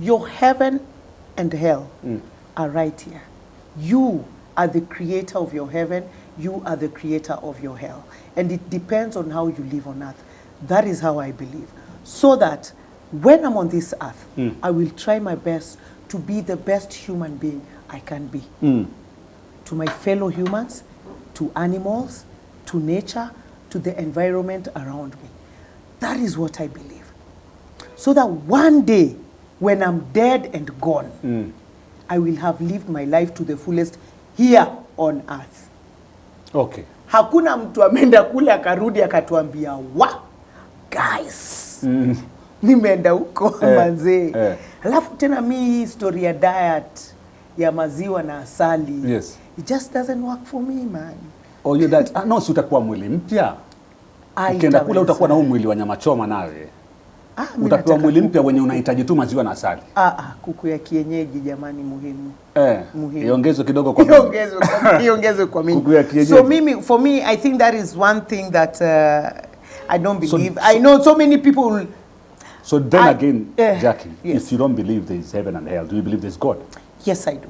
Speaker 1: Your heaven and hell are right here. You are the creator of your heaven. You are the creator of your hell. And it depends on how you live on earth. That is how I believe. So that when I'm on this earth, I will try my best to be the best human being I can be. To my fellow humans, to animals, to nature, to the environment around me. That is what I believe. So that one day, when I'm dead and gone, I will have lived my life to the fullest here on earth.
Speaker 2: Okay.
Speaker 1: Hakuna mtu ameenda kule akarudi akatuambia, guys, nimeenda huko manzee. Alafu tena mi story ya diet ya maziwa na asali.
Speaker 2: Yes.
Speaker 1: It just doesn't work for me, man.
Speaker 2: Oh, you that no, si utakuwa mwili mpya. Ukienda kule utakuwa na mwili wa nyama choma nawe. Utakuwa mwili mpya wenye unahitaji tu maziwa na asali.
Speaker 1: Kuku ya kienyeji jamani muhimu. Muhimu.
Speaker 2: Iongezwe kidogo kwa mimi.
Speaker 1: Iongezwe kwa mimi.
Speaker 2: Kuku ya kienyeji.
Speaker 1: So for me I think that is one thing that I don't believe. I know so many people.
Speaker 2: So then again, Jackie, if you don't believe there is heaven and hell, do you believe there is God?
Speaker 1: Yes, I do.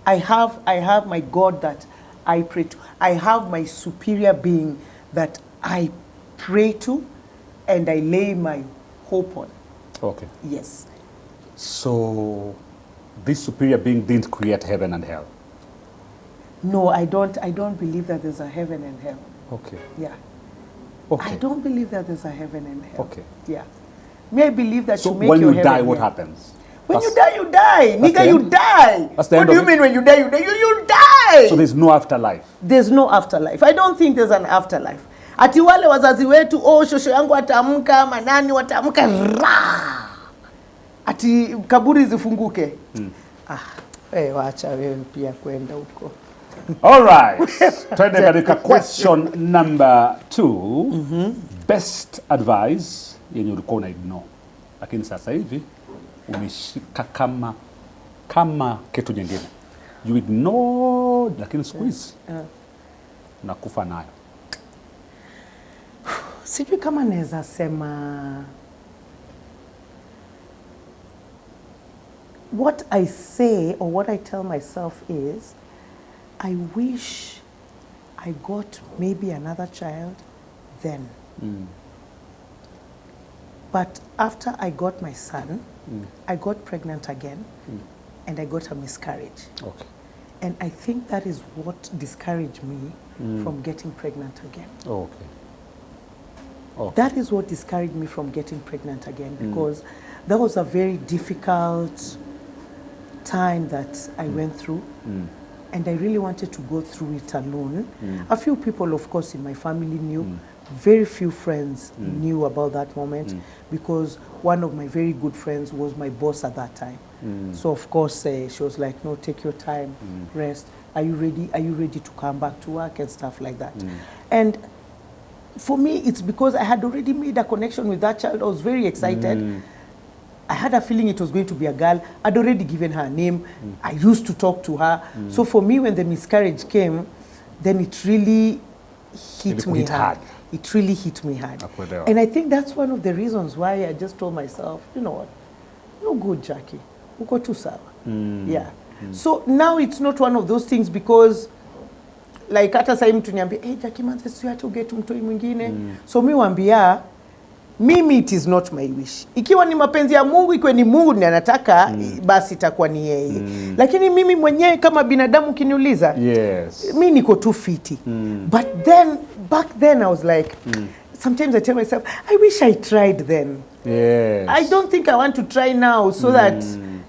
Speaker 1: I have my God that I pray to. I have my superior being that I pray to and I lay my hope on.
Speaker 2: Okay.
Speaker 1: Yes.
Speaker 2: So this superior being didn't create heaven and hell?
Speaker 1: No, I don't believe that there's a heaven and hell.
Speaker 2: Okay.
Speaker 1: Yeah.
Speaker 2: Okay.
Speaker 1: I don't believe that there's a heaven and hell.
Speaker 2: Okay.
Speaker 1: Yeah. May I believe that
Speaker 2: So
Speaker 1: you make
Speaker 2: when
Speaker 1: your
Speaker 2: you die,
Speaker 1: heaven
Speaker 2: what
Speaker 1: here.
Speaker 2: happens?
Speaker 1: When you die, you die. Nigga, you die.
Speaker 2: That's the
Speaker 1: What
Speaker 2: end
Speaker 1: do you
Speaker 2: of
Speaker 1: mean when you die, you die? You die.
Speaker 2: So there's no afterlife.
Speaker 1: There's no afterlife. I don't think there's an afterlife. Ati wale wazazi wetu, oh, shosho yangu watamka, manani watamka, ra. Ati kaburi zifunguke. Wacha wewe pia kwenda huko.
Speaker 2: All right. Twende katika question number 2. Best advice yenye ulikuwa una ignore. Lakini sasa hivi umeshika kama kitu nyingine. You ignored, lakini siku hizi unakufa nayo.
Speaker 1: Sijui kama naweza sema what I say or what I tell myself is I wish I got maybe another child then. But after I got my son, I got pregnant again and I got a miscarriage.
Speaker 2: Okay.
Speaker 1: And I think that is what discouraged me from getting pregnant again.
Speaker 2: Okay. Okay.
Speaker 1: That is what discouraged me from getting pregnant again because that was a very difficult time that I went through. And I really wanted to go through it alone. A few people, of course, in my family knew. Very few friends knew about that moment because one of my very good friends was my boss at that time. So, of course, she was like, no, take your time, rest. Are you ready? Are you ready to come back to work and stuff like that? And for me, it's because I had already made a connection with that child. I was very excited. I had a feeling it was going to be a girl. I'd already given her a name. I used to talk to her. So for me, when the miscarriage came, then it really hit me hard. It really hit me hard. And I think that's one of the reasons why I just told myself, you know what, you're good, Jackie. Uko tu sawa. Yeah. So now it's not one of those things because like hata sasa mtu niambia, hey Jackie manze sio hata ugetu mtoi mwingine. So mi waambia mimi it is not my wish. Ikiwa ni mapenzi ya Mungu, ikiwa ni Mungu ndiye anataka, basi itakuwa ni yeye. Lakini mimi mwenyewe kama binadamu kiniuliza, mimi niko tu fiti. But then back then I was like, sometimes I tell myself, I wish I tried then. I don't think I want to try now so that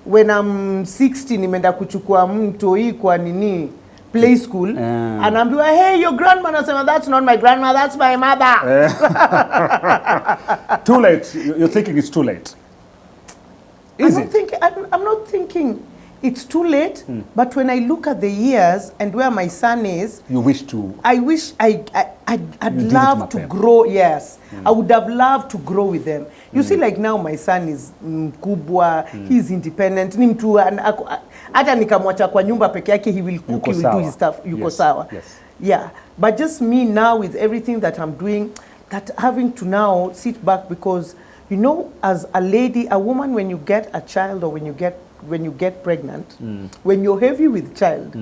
Speaker 1: when I'm 60 nimeenda kuchukua mtoi kwa nini play school anaambiwa hey your grandma anasema that's not my grandma, that's my mother.
Speaker 2: Too late. You're thinking it's too late.
Speaker 1: I'm not thinking it's too late, but when I look at the years and where my son is,
Speaker 2: you wish to.
Speaker 1: I wish I'd love to grow. Yes, I would have loved to grow with them. You see, like now my son is mkubwa, he's independent. Ni mtu hata nikamwacha kwa nyumba peke yake, he will cook, he will do his stuff. Yuko sawa. Yeah, but just me now with everything that I'm doing, that having to now sit back because you know, as a lady, a woman, when you get a child or when you get pregnant, when you're heavy with child,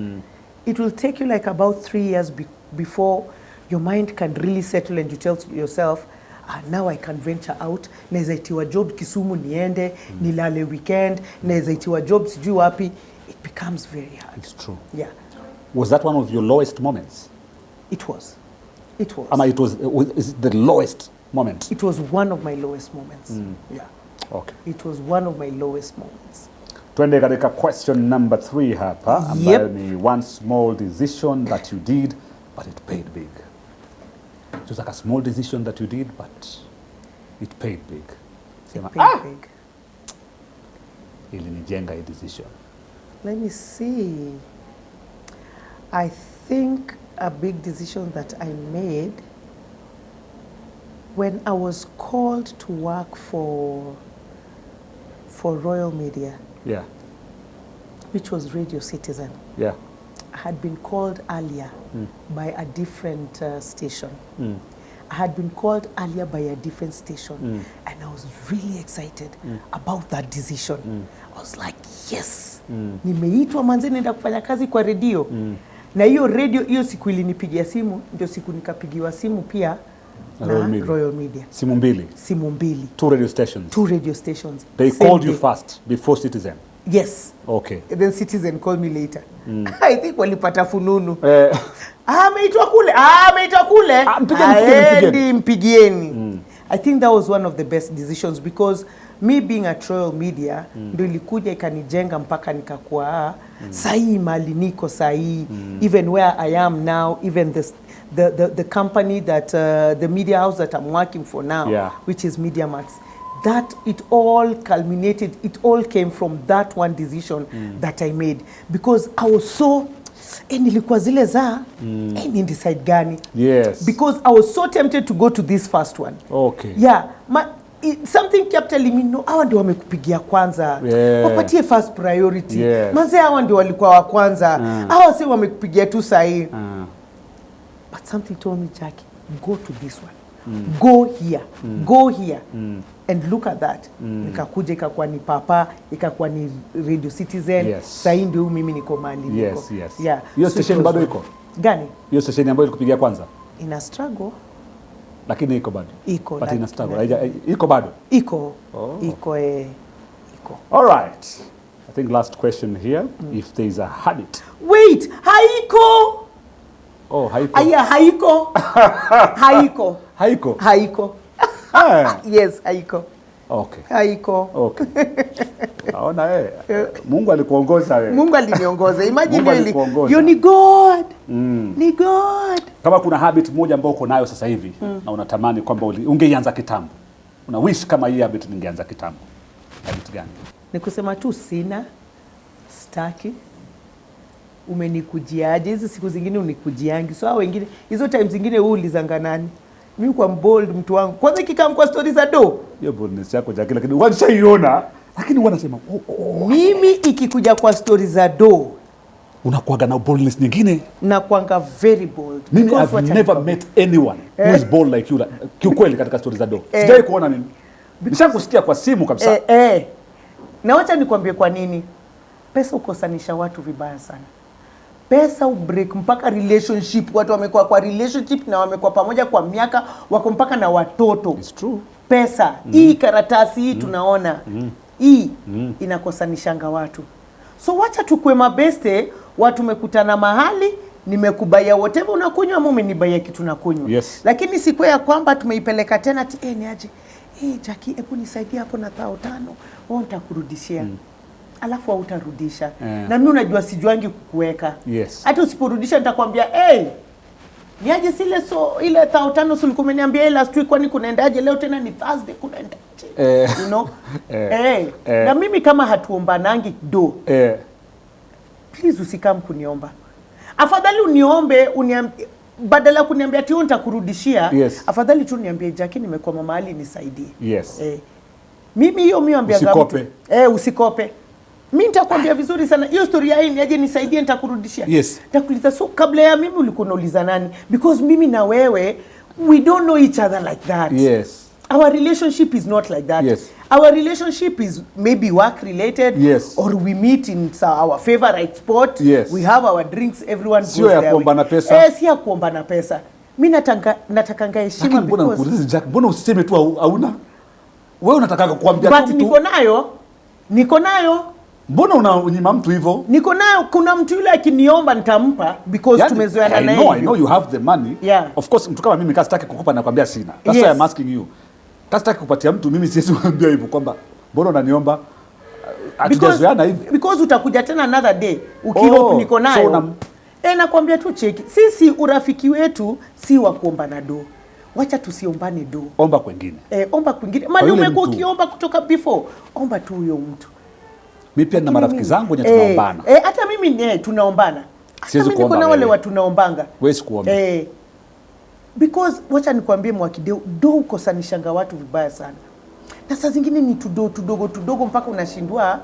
Speaker 1: it will take you like about 3 years before your mind can really settle and you tell yourself, now I can venture out, naweza itiwa job Kisumu niende, nilale weekend, naweza itiwa job sijui wapi. It becomes very hard.
Speaker 2: It's true.
Speaker 1: Yeah.
Speaker 2: Was that one of your lowest moments?
Speaker 1: It was. It was.
Speaker 2: Is it the lowest moment?
Speaker 1: It was one of my lowest moments. Yeah.
Speaker 2: Okay.
Speaker 1: It was one of my lowest moments.
Speaker 2: Twende katika question number 3 hapa, ambayo ni one small decision that you did but it paid big. It was like a small decision that you did but it paid big.
Speaker 1: It paid big.
Speaker 2: Ilinijenga hii decision.
Speaker 1: Let me see. I think a big decision that I made when I was called to work for Royal Media.
Speaker 2: Yeah.
Speaker 1: Which was Radio Citizen.
Speaker 2: Yeah.
Speaker 1: I had been called earlier by a different station. I had been called earlier by a different station. And I was really excited about that decision. I was like, yes. Nimeitwa manze nenda kufanya kazi kwa radio. Na hiyo radio, hiyo siku ilinipigia simu, ndio siku nikapigiwa simu pia na Royal Media.
Speaker 2: Simu mbili?
Speaker 1: Simu mbili.
Speaker 2: 2 radio stations?
Speaker 1: 2 radio stations.
Speaker 2: They called you first, before Citizen?
Speaker 1: Yes.
Speaker 2: Okay.
Speaker 1: And then Citizen called me later. I think walipata fununu. Ameitwa kule. Mpigieni. I think that was one of the best decisions because me being at Royal Media ndio ilikuja ikanijenga mpaka nikakuwa sahi mali niko sahi, even where I am now, even the company that the media house that I'm working for now, which is Media Max, that it all culminated, it all came from that one decision that I made because I was so nilikuwa zile za ni decide gani.
Speaker 2: Yes.
Speaker 1: Because I was so tempted to go to this first one.
Speaker 2: Okay.
Speaker 1: Yeah. Something kept telling me, no, hawa ndio wamekupigia kwanza. Wapatie first priority. Manze hawa ndio walikuwa wa kwanza. Hawa si wamekupigia tu sahi. But something told me, Jackie, go to this one. Go here. Go here. And look at that. Nikakuja ikakuwa ni Papa, ikakuwa ni Radio Citizen. Sahi ndio mimi niko mali niko.
Speaker 2: Yeah. Hiyo station bado iko?
Speaker 1: Gani?
Speaker 2: Hiyo station ambayo ilikupigia kwanza?
Speaker 1: Ina struggle.
Speaker 2: Lakini iko bado.
Speaker 1: Iko.
Speaker 2: But ina struggle. Iko bado.
Speaker 1: Iko. Iko.
Speaker 2: All right. I think last question here. If there is a habit.
Speaker 1: Wait, haiko.
Speaker 2: Oh, haiko.
Speaker 1: Aya, haiko. Haiko.
Speaker 2: Haiko.
Speaker 1: Haiko. Yes, haiko.
Speaker 2: Okay.
Speaker 1: Haiko.
Speaker 2: Okay. Naona Mungu alikuongoza wewe.
Speaker 1: Mungu aliniongoza. Imagine
Speaker 2: you
Speaker 1: ni God. Ni God.
Speaker 2: Kama kuna habit moja ambayo uko nayo sasa hivi na unatamani kwamba ungeianza kitambo. Una wish kama hii habit ningeanza kitambo. Habit gani?
Speaker 1: Ni kusema tu sina, staki. Umenikujiaje? Hizo siku zingine unikujiangi. So wengine hizo times zingine wewe ulizanga nani? Mimi kwa bold mtu wangu. Kwanza kikam kwa stories za do.
Speaker 2: Hiyo boldness yako Jackie, lakini wanashaiona. Lakini wanasema
Speaker 1: mimi ikikuja kwa stories za do
Speaker 2: unakuaga na boldness nyingine.
Speaker 1: Na kuanga very bold.
Speaker 2: Mimi I've never met anyone who is bold like you. Kiukweli katika stories za do. Sijai kuona mimi. Nishakusikia kwa simu kabisa.
Speaker 1: Na wacha nikwambie kwa nini. Pesa ukosanisha watu vibaya sana. Pesa ubreak mpaka relationship. Watu wamekuwa kwa relationship na wamekuwa pamoja kwa miaka, wako mpaka na watoto.
Speaker 2: It's true.
Speaker 1: Pesa. Hii karatasi hii tunaona. Hii inakosanishanga watu. So wacha tukue mabeste, watu mekutana mahali, nimekubaya whatever unakunywa ama umenibaya kitu nakunywa. Lakini siku ya kwamba tumeipeleka tena ni aje. Jackie, hebu nisaidie hapo na 5,000. Wao nitakurudishia. Alafu hautarudisha. Na mimi unajua sijuangi kukuweka. Hata usiporudisha nitakwambia, niaje sile ile 5,000 ulikuwa umeniambia last week, kwani kunaendaje leo tena ni Thursday kunaendaje? You know? Na mimi kama hatuombanangi do. Please usikam kuniomba. Afadhali uniombe badala kuniambia ati nitakurudishia. Afadhali tu niambie Jackie nimekuwa mahali nisaidie. Mimi hiyo miambia
Speaker 2: usikope.
Speaker 1: Usikope. Mimi nitakwambia vizuri sana hiyo story hii niaje nisaidie nitakurudishia. Nitakuuliza so kabla ya mimi ulikuwa unauliza nani? Because mimi na wewe we don't know each other like that. Our relationship is not like that. Our relationship is maybe work related or we meet in our favorite spot. We have our drinks, everyone goes there.
Speaker 2: Sio ya kuomba na pesa.
Speaker 1: Si ya kuomba na pesa. Mimi natakanga heshima
Speaker 2: because mbona kuuliza Jack, mbona usiseme tu hauna? Wewe unataka kuambia
Speaker 1: tu mtu. Niko nayo.
Speaker 2: Mbona unanyima mtu hivyo?
Speaker 1: Niko nayo, kuna mtu yule akiniomba nitampa because tumezoeana naye.
Speaker 2: I know you have the money. Of course mtu kama mimi kasitaki kukupa na kwambia sina. That's why I'm asking you. Kasitaki kupatia mtu mimi siwezi kumwambia hivyo kwamba mbona unaniomba? Hatujazoeana hivi. Because
Speaker 1: utakuja tena another day ukihope niko nayo. Nakwambia tu cheki. Sisi urafiki wetu si wa kuomba na do. Wacha tusiombane do.
Speaker 2: Omba kwingine.
Speaker 1: Omba kwingine. Mali umekuwa ukiomba kutoka before. Omba tu huyo mtu.
Speaker 2: Mimi pia na marafiki zangu wenye tunaombana.
Speaker 1: Hata mimi tunaombana.
Speaker 2: Siwezi kuomba.
Speaker 1: Kuna wale watu tunaombanga.
Speaker 2: Wewe kuomba.
Speaker 1: Because wacha nikwambie Mwakideu, do ukosanishanga watu vibaya sana. Na saa zingine ni tudogo mpaka unashindwa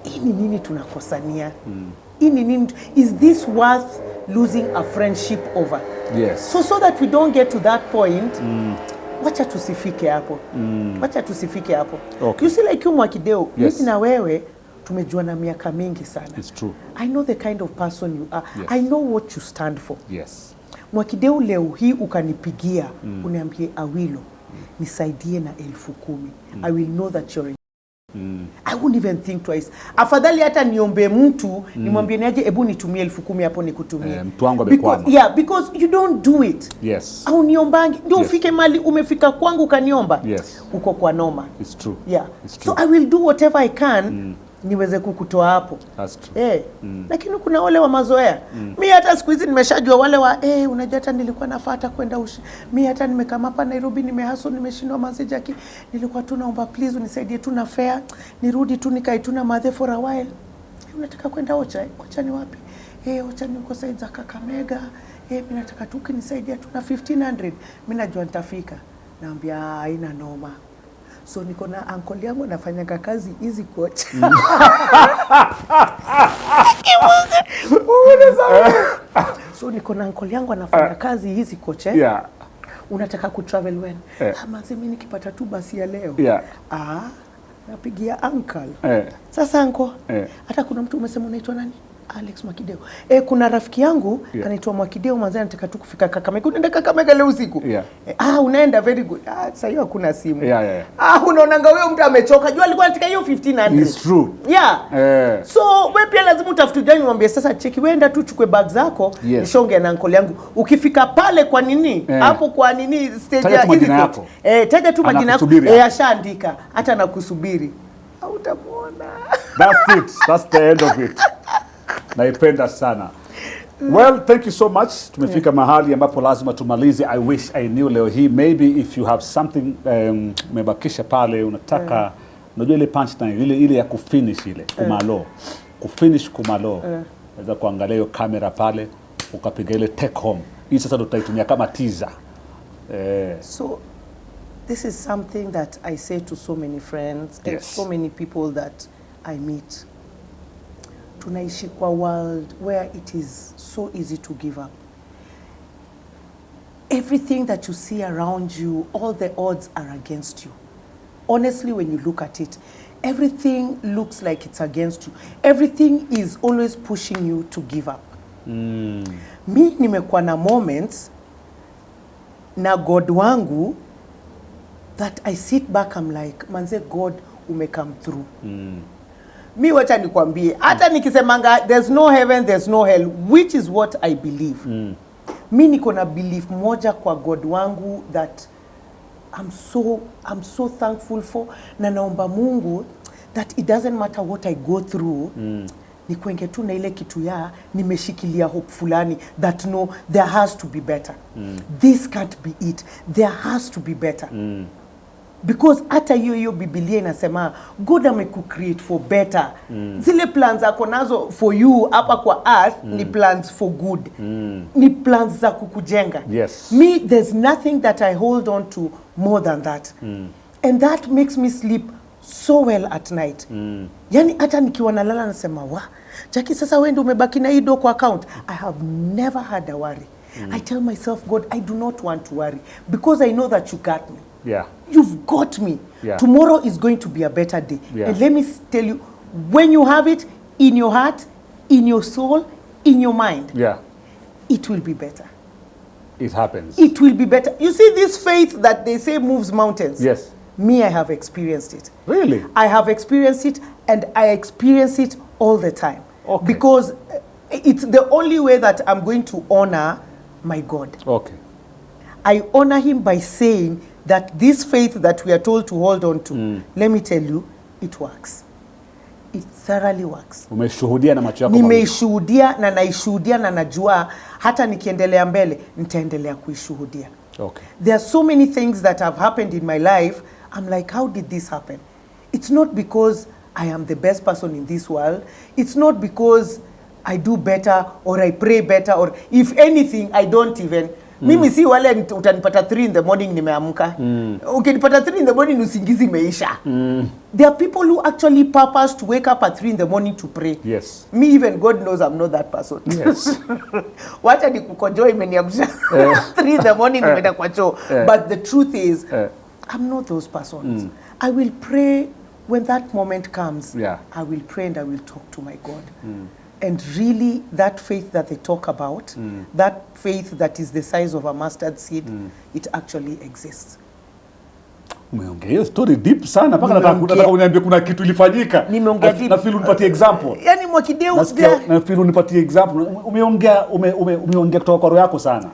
Speaker 1: hii ni nini tunakosania? Hii ni nini? Is this worth losing a friendship over? So that we don't get to that point. Wacha tusifike hapo. Wacha tusifike hapo. You see like you Mwakideu, mimi na wewe tumejuana miaka mingi sana.
Speaker 2: It's true.
Speaker 1: I know the kind of person you are. I know what you stand for. Mwakideu leo hii ukanipigia uniambie Awilo nisaidie na 10,000. I will know that you're I wouldn't even think twice. Afadhali hata niombe mtu nimwambie niaje hebu nitumie 10,000 hapo nikutumie.
Speaker 2: Mtu wangu amekwama.
Speaker 1: Yeah, because you don't do it.
Speaker 2: Yes.
Speaker 1: Au niombangi ndio ufike mali umefika kwangu kaniomba.
Speaker 2: Yes.
Speaker 1: Uko kwa noma.
Speaker 2: It's true.
Speaker 1: Yeah.
Speaker 2: It's true.
Speaker 1: So I will do whatever I can niweze kukutoa hapo.
Speaker 2: That's true.
Speaker 1: Lakini kuna wale wa mazoea. Mimi hata siku hizi nimeshajua wale wa unajua hata nilikuwa nafuata kwenda mimi hata nimekama hapa Nairobi nimehustle nimeshindwa mazijaki nilikuwa tu naomba please unisaidie tu na fare nirudi tu nikae tu na madhe for a while. Unataka kwenda Ocha? Ocha ni wapi? Ocha ni uko side za Kakamega. Mimi nataka tu kunisaidia tu na 1500. Mimi najua nitafika. Naambia haina noma. So niko na uncle yangu anafanya kazi hizi coach. So niko na uncle yangu anafanya kazi hizi coach.
Speaker 2: Yeah.
Speaker 1: Unataka ku travel when? Mimi nikipata tu basi ya leo.
Speaker 2: Yeah.
Speaker 1: Napigia uncle. Sasa uncle. Hata kuna mtu umesema unaitwa nani? Alex Mwakideo. Kuna rafiki yangu anaitwa Mwakideo mwanzo anataka tu kufika Kakamega. Unaenda Kakamega leo usiku? Unaenda very good. Sasa hiyo hakuna simu. Unaonanga huyo mtu amechoka. Jua alikuwa anataka hiyo 1500.
Speaker 2: It's true.
Speaker 1: Yeah. So wewe pia lazima utafute jani mwambie sasa cheki wenda tu chukue bag zako nishonge na uncle yangu. Ukifika pale kwa nini? Hapo kwa nini stage ya hizi hapo. Taja tu majina yako. Ashaandika hata nakusubiri. Hautamuona.
Speaker 2: That's it. That's the end of it. Naipenda sana. Well, thank you so much. Tumefika mahali ambapo lazima tumalize. I wish I knew leo hii. Maybe if you have something umebakisha pale unataka unajua ile punchline ile ya kufinish ile kumalo. Kufinish kumalo. Naweza kuangalia hiyo kamera pale ukapiga ile take home. Hii sasa ndo tutaitumia kama teaser.
Speaker 1: So this is something that I say to so many friends and so many people that I meet. Tunaishi kwa world where it is so easy to give up. Everything that you see around you, all the odds are against you. Honestly, when you look at it, everything looks like it's against you. Everything is always pushing you to give up. Mi nimekuwa na moments na God wangu that I sit back, I'm like, manze God come through. Mi wacha nikwambie, hata nikisemanga there's no heaven, there's no hell, which is what I believe. Mi niko na belief moja kwa God wangu that I'm so thankful for, na naomba Mungu that it doesn't matter what I go through, ni kuenge tu na ile kitu ya nimeshikilia hope fulani that no, there has to be better. This can't be it. There has to be better. Because hata hiyo Biblia inasema God amekucreate for better. Zile plans zako nazo for you hapa kwa earth ni plans for good. Ni plans za kukujenga. Me, there's nothing that I hold on to more than that. And that makes me sleep so well at night. Yani hata nikiwa nalala nasema Jackie sasa wewe ndio umebaki na hii do kwa account. I have never had a worry. I tell myself, God, I do not want to worry because I know that you got me. You've got me. Tomorrow is going to be a better day. And let me tell you, when you have it in your heart, in your soul, in your mind, it will be better.
Speaker 2: It happens.
Speaker 1: It will be better. You see this faith that they say moves mountains? Me, I have experienced it.
Speaker 2: Really?
Speaker 1: I have experienced it, and I experience it all the time. Because it's the only way that I'm going to honor my God. I honor him by saying that this faith that we are told to hold on to, let me tell you, it works. It thoroughly works.
Speaker 2: Umeshuhudia na macho yako?
Speaker 1: Nimeishuhudia na naishuhudia na najua hata nikiendelea mbele nitaendelea kuishuhudia. There are so many things that have happened in my life. I'm like, how did this happen? It's not because I am the best person in this world. It's not because I do better or I pray better or if anything I don't even. Mimi si wale utanipata 3 in the morning nimeamka. Ukinipata 3 in the morning usingizi imeisha. There are people who actually purpose to wake up at 3 in the morning to pray. Me, even God knows I'm not that person. Wacha nikukojoa imeniamsha 3 in the morning nimeenda kwa choo. But the truth is, I'm not those persons. I will pray when that moment comes. I will pray and I will talk to my God. And really, that faith that they talk about, that faith that is the size of a mustard seed, it actually exists.
Speaker 2: Umeongea hiyo story deep sana mpaka nataka uniambie kuna kitu ilifanyika.
Speaker 1: Nimeongea deep.
Speaker 2: Na feel unipatie example.
Speaker 1: Yaani Mwakideu
Speaker 2: na feel unipatie example. Umeongea kutoka kwa roho yako sana.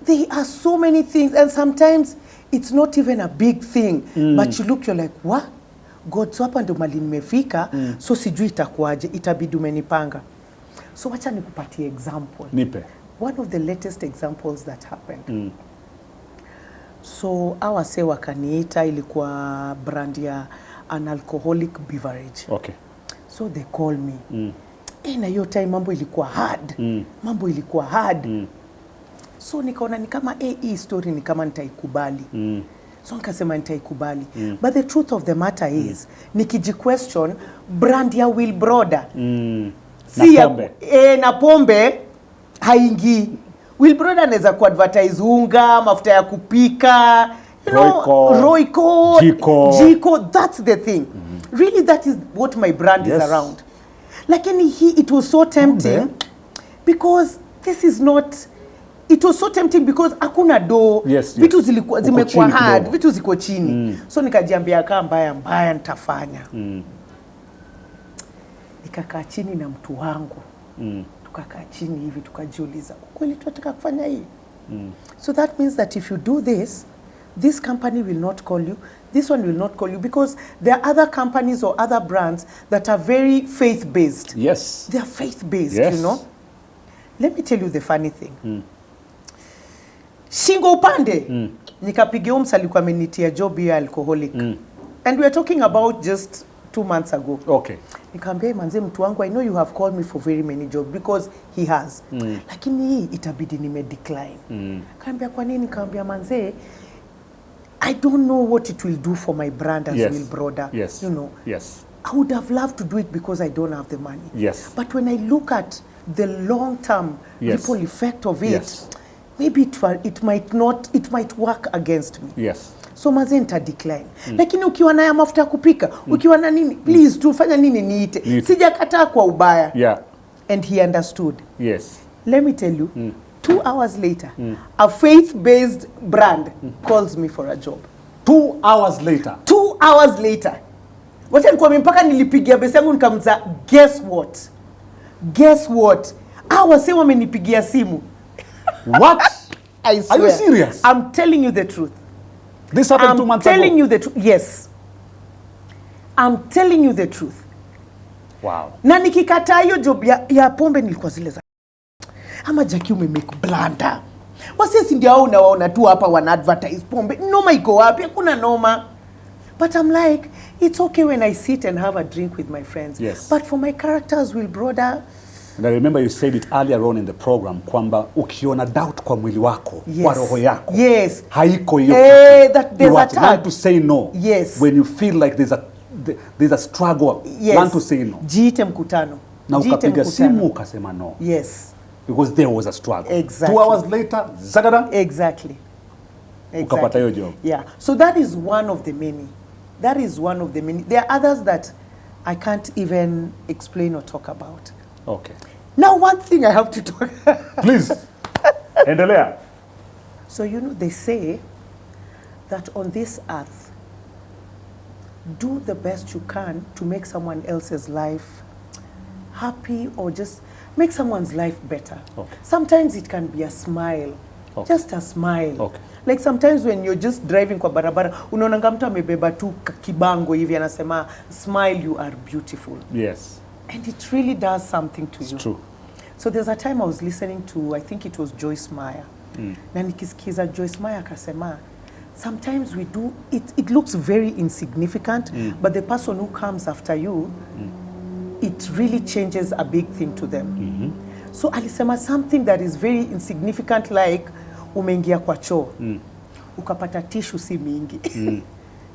Speaker 1: There are so many things, and sometimes it's not even a big thing, but you look, you're like, what? God, so hapa ndo mali nimefika, so sijui itakuaje, itabidi umenipanga. So wacha nikupatie example.
Speaker 2: Nipe.
Speaker 1: One of the latest examples that happened. So our say wakaniita, ilikuwa brand ya an alcoholic beverage.
Speaker 2: Okay.
Speaker 1: So they call me. Na hiyo time mambo ilikuwa hard. Mambo ilikuwa hard. So nikaona ni kama hii story ni kama nitaikubali. So nikasema nitaikubali. But the truth of the matter is, nikiji question brand ya WILBRODA. Si ya na pombe haingii. WILBRODA anaweza kuadvertise unga, mafuta ya kupika, you know, Royco, Jiko, that's the thing. Really, that is what my brand is around. Lakini it was so tempting because this is not, it was so tempting because hakuna do, vitu zilikuwa zimekuwa hard, vitu ziko chini. So nikajiambia kaa mbaya nitafanya. Nikakaa chini na mtu wangu. Tukakaa chini hivi tukajiuliza, kweli tunataka kufanya hii? So that means that if you do this, this company will not call you, this one will not call you, because there are other companies or other brands that are very faith-based.
Speaker 2: Yes.
Speaker 1: They are faith-based, you know. Let me tell you the funny thing. Shingo upande, nikapigia msa alikuwa amenitia job ya alcoholic. And we are talking about just 2 months ago.
Speaker 2: Okay.
Speaker 1: Nikamwambia manze mtu wangu, I know you have called me for very many jobs because he has. Lakini hii itabidi nime decline. Nikamwambia kwa nini? Nikamwambia manze, I don't know what it will do for my brand as WILBRODA. You know. I would have loved to do it because I don't have the money. But when I look at the long-term ripple effect of it, maybe it might work against me. So maze nita decline. Lakini ukiwa na ya mafuta kupika, ukiwa na nini, please tufanya nini niite. Sijakataa kwa ubaya. And he understood. Let me tell you, 2 hours later, a faith-based brand calls me for a job.
Speaker 2: 2 hours later?
Speaker 1: 2 hours later. Wacha nikuwa mpaka nilipigia besi yangu nikamza, guess what? Guess what? Wase wamenipigia simu.
Speaker 2: What?
Speaker 1: I swear.
Speaker 2: Are you serious?
Speaker 1: I'm telling you the truth.
Speaker 2: This happened 2 months ago?
Speaker 1: I'm telling you the truth. Yes. I'm telling you the truth.
Speaker 2: Wow.
Speaker 1: Na nikikataa hiyo job ya pombe nilikuwa zile za ama Jackie umemake blunder. Wasisi ndio hao unawaona tu hapa wana advertise pombe. Noma iko wapi? Hakuna noma. But I'm like, it's okay when I sit and have a drink with my friends. But for my characters, WILBRODA.
Speaker 2: And I remember you said it earlier on in the program kwamba ukiona doubt kwa mwili wako, kwa roho yako. Haiko hiyo.
Speaker 1: There's a tag.
Speaker 2: Learn to say no. When you feel like there's a struggle, learn to say no.
Speaker 1: Jiite mkutano.
Speaker 2: Na ukapiga simu ukasema no. Because there was a struggle. 2 hours later, zagada. Ukapata hiyo job.
Speaker 1: So that is one of the many. That is one of the many. There are others that I can't even explain or talk about.
Speaker 2: Okay.
Speaker 1: Now one thing I have to talk.
Speaker 2: Please. Endelea.
Speaker 1: So you know they say that on this earth, do the best you can to make someone else's life happy or just make someone's life better. Sometimes it can be a smile. Just a smile. Like sometimes when you're just driving kwa barabara, unaonanga mtu amebeba tu kibango hivi anasema, smile, you are beautiful. And it really does something to you.
Speaker 2: It's true.
Speaker 1: So there's a time I was listening to, I think it was Joyce Meyer. Na nikisikiza Joyce Meyer akasema, sometimes we do, it looks very insignificant, but the person who comes after you, it really changes a big thing to them. So alisema something that is very insignificant, like umeingia kwa choo, ukapata tissue si mingi.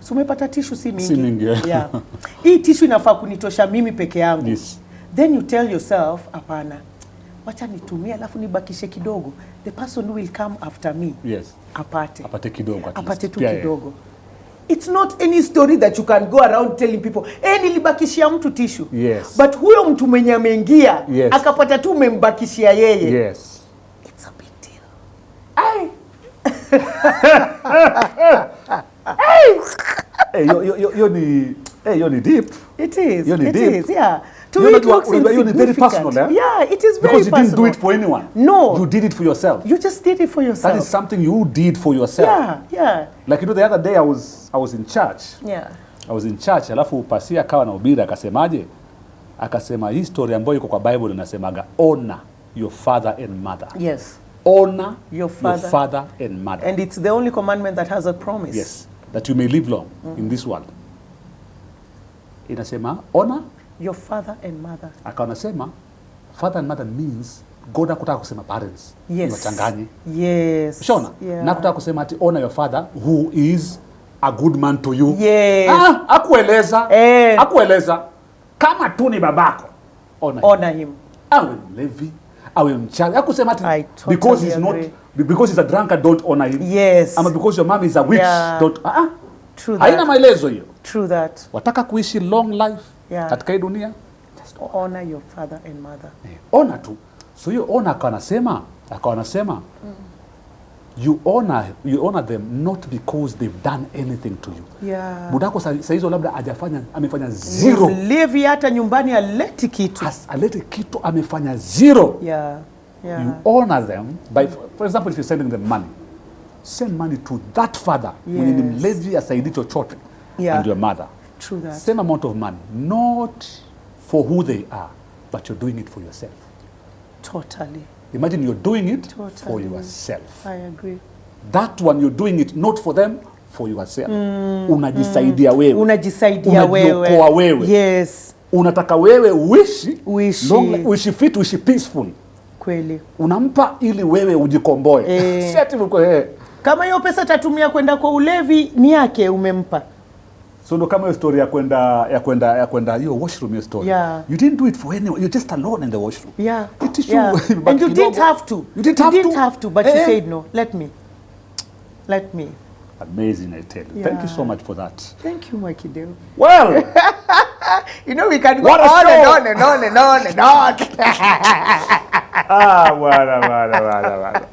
Speaker 1: So umepata tissue si mingi. Hii tissue inafaa kunitosha mimi peke yangu. Then you tell yourself, hapana, wacha nitumie alafu nibakishe kidogo. The person who will come after me, apate
Speaker 2: kidogo.
Speaker 1: Apate tu kidogo. It's not any story that you can go around telling people, nilibakishia mtu tissue. But huyo mtu mwenye ameingia, akapata tu umembakishia yeye. It's a big deal.
Speaker 2: Hey, you're deep.
Speaker 1: It is.
Speaker 2: You're
Speaker 1: It
Speaker 2: deep.
Speaker 1: is. Yeah. To
Speaker 2: You're
Speaker 1: me,
Speaker 2: not-
Speaker 1: it looks
Speaker 2: you're very
Speaker 1: insignificant.
Speaker 2: personal, eh?
Speaker 1: Yeah, it is very
Speaker 2: Because you
Speaker 1: personal.
Speaker 2: didn't do it for anyone.
Speaker 1: No.
Speaker 2: You did it for yourself.
Speaker 1: You just did it for yourself.
Speaker 2: That is something you did for yourself.
Speaker 1: Yeah, yeah,
Speaker 2: Like, the other day I was in church.
Speaker 1: yeah.
Speaker 2: I was in church, alafu pasia akawa anahubiri akasemaje? Akasema hii story ambayo iko kwa Bible inasemaga honor your father and mother.
Speaker 1: Yes.
Speaker 2: Honor
Speaker 1: Your father.
Speaker 2: and mother.
Speaker 1: And it's the only commandment that has a promise.
Speaker 2: Yes, that you may live long in this world. Inasema honor
Speaker 1: Your father and mother.
Speaker 2: akawa anasema father and mother means God hakutaka kusema parents.
Speaker 1: Yes.
Speaker 2: Wachanganye.
Speaker 1: Yes.
Speaker 2: Shona.
Speaker 1: Yeah.
Speaker 2: Na kutaka kusema ati honor your father who is a good man to you.
Speaker 1: Yes.
Speaker 2: Akueleza. Akueleza. Kama tu ni babako.
Speaker 1: Honor him.
Speaker 2: Awe mlevi, awe mchawi. Hakusema ati
Speaker 1: totally
Speaker 2: because he's
Speaker 1: agree.
Speaker 2: because he's a drunkard don't honor him.
Speaker 1: Yes.
Speaker 2: Ama because your mom is a witch don't.
Speaker 1: True
Speaker 2: Haina
Speaker 1: that.
Speaker 2: maelezo hiyo.
Speaker 1: True that.
Speaker 2: Wataka kuishi long life katika hii dunia?
Speaker 1: Just honor your father and mother.
Speaker 2: Honor tu. So hiyo honor akawa anasema you honor them not because they've done anything to you.
Speaker 1: Yeah.
Speaker 2: Budako saa hizo labda amefanya zero.
Speaker 1: Levi hata nyumbani aleti kitu.
Speaker 2: Alete kitu amefanya zero.
Speaker 1: Yeah. Yeah.
Speaker 2: You honor them by, for example, if you're sending them money, send money to that father mwenye ni mlevi asaidi chochote and your mother.
Speaker 1: True that.
Speaker 2: Same amount of money, not for who they are, but you're doing it for yourself.
Speaker 1: Totally.
Speaker 2: Imagine you're doing it for yourself.
Speaker 1: I agree.
Speaker 2: That one you're doing it not for them, for yourself. Unajisaidia wewe.
Speaker 1: Unajisaidia
Speaker 2: Unajiokoa wewe.
Speaker 1: Yes.
Speaker 2: Unataka wewe uishi fit, uishi peaceful.
Speaker 1: Kweli.
Speaker 2: Unampa ili wewe ujikomboe. Si ati
Speaker 1: kama hiyo pesa tatumia kwenda kwa ulevi ni yake umempa.
Speaker 2: So ndo kama hiyo story ya kwenda hiyo washroom hiyo story.
Speaker 1: Yeah.
Speaker 2: You didn't do it for anyone. You're just alone in the washroom.
Speaker 1: Yeah.
Speaker 2: It is
Speaker 1: yeah. And you didn't have to.
Speaker 2: You didn't
Speaker 1: have to, but you said no. Let me.
Speaker 2: Amazing, I tell you. Thank you so much for that.
Speaker 1: Thank you, Mikey Dale.
Speaker 2: Well,
Speaker 1: we can go on and on and on and on and on.
Speaker 2: Wala.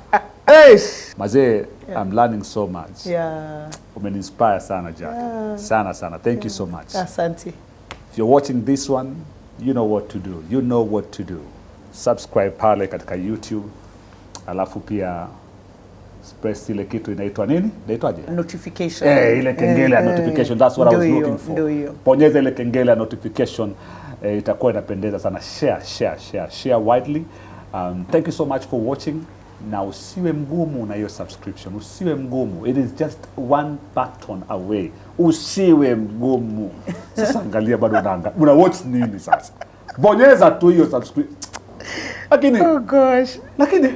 Speaker 2: Hey, Mazee, I'm learning so much.
Speaker 1: Yeah.
Speaker 2: Umeninspire sana, Jack. Sana. Thank you so much.
Speaker 1: Asante.
Speaker 2: If you're watching this one, you know what to do. You know what to do. Subscribe pale katika YouTube. Alafu pia press ile kitu inaitwa nini? Inaitwaje?
Speaker 1: Notification.
Speaker 2: Ile kengele ya notification. That's what I was looking for. Bonyeza ile kengele ya notification. Itakuwa inapendeza sana. Share widely. Thank you so much for watching. Na usiwe mgumu na hiyo subscription. Usiwe mgumu. It is just one button away. Usiwe mgumu. Sasa angalia bado una watch nini sasa? Bonyeza tu hiyo subscription. Lakini
Speaker 1: oh gosh.
Speaker 2: Lakini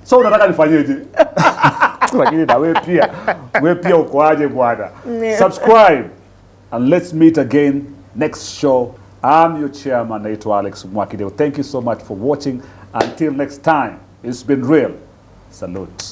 Speaker 2: so unataka nifanyeje? Lakini na wewe pia uko aje bwana? Subscribe and let's meet again next show. I'm your chairman, naitwa Alex Mwakideo. Thank you so much for watching. Until next time, it's been real. Salute.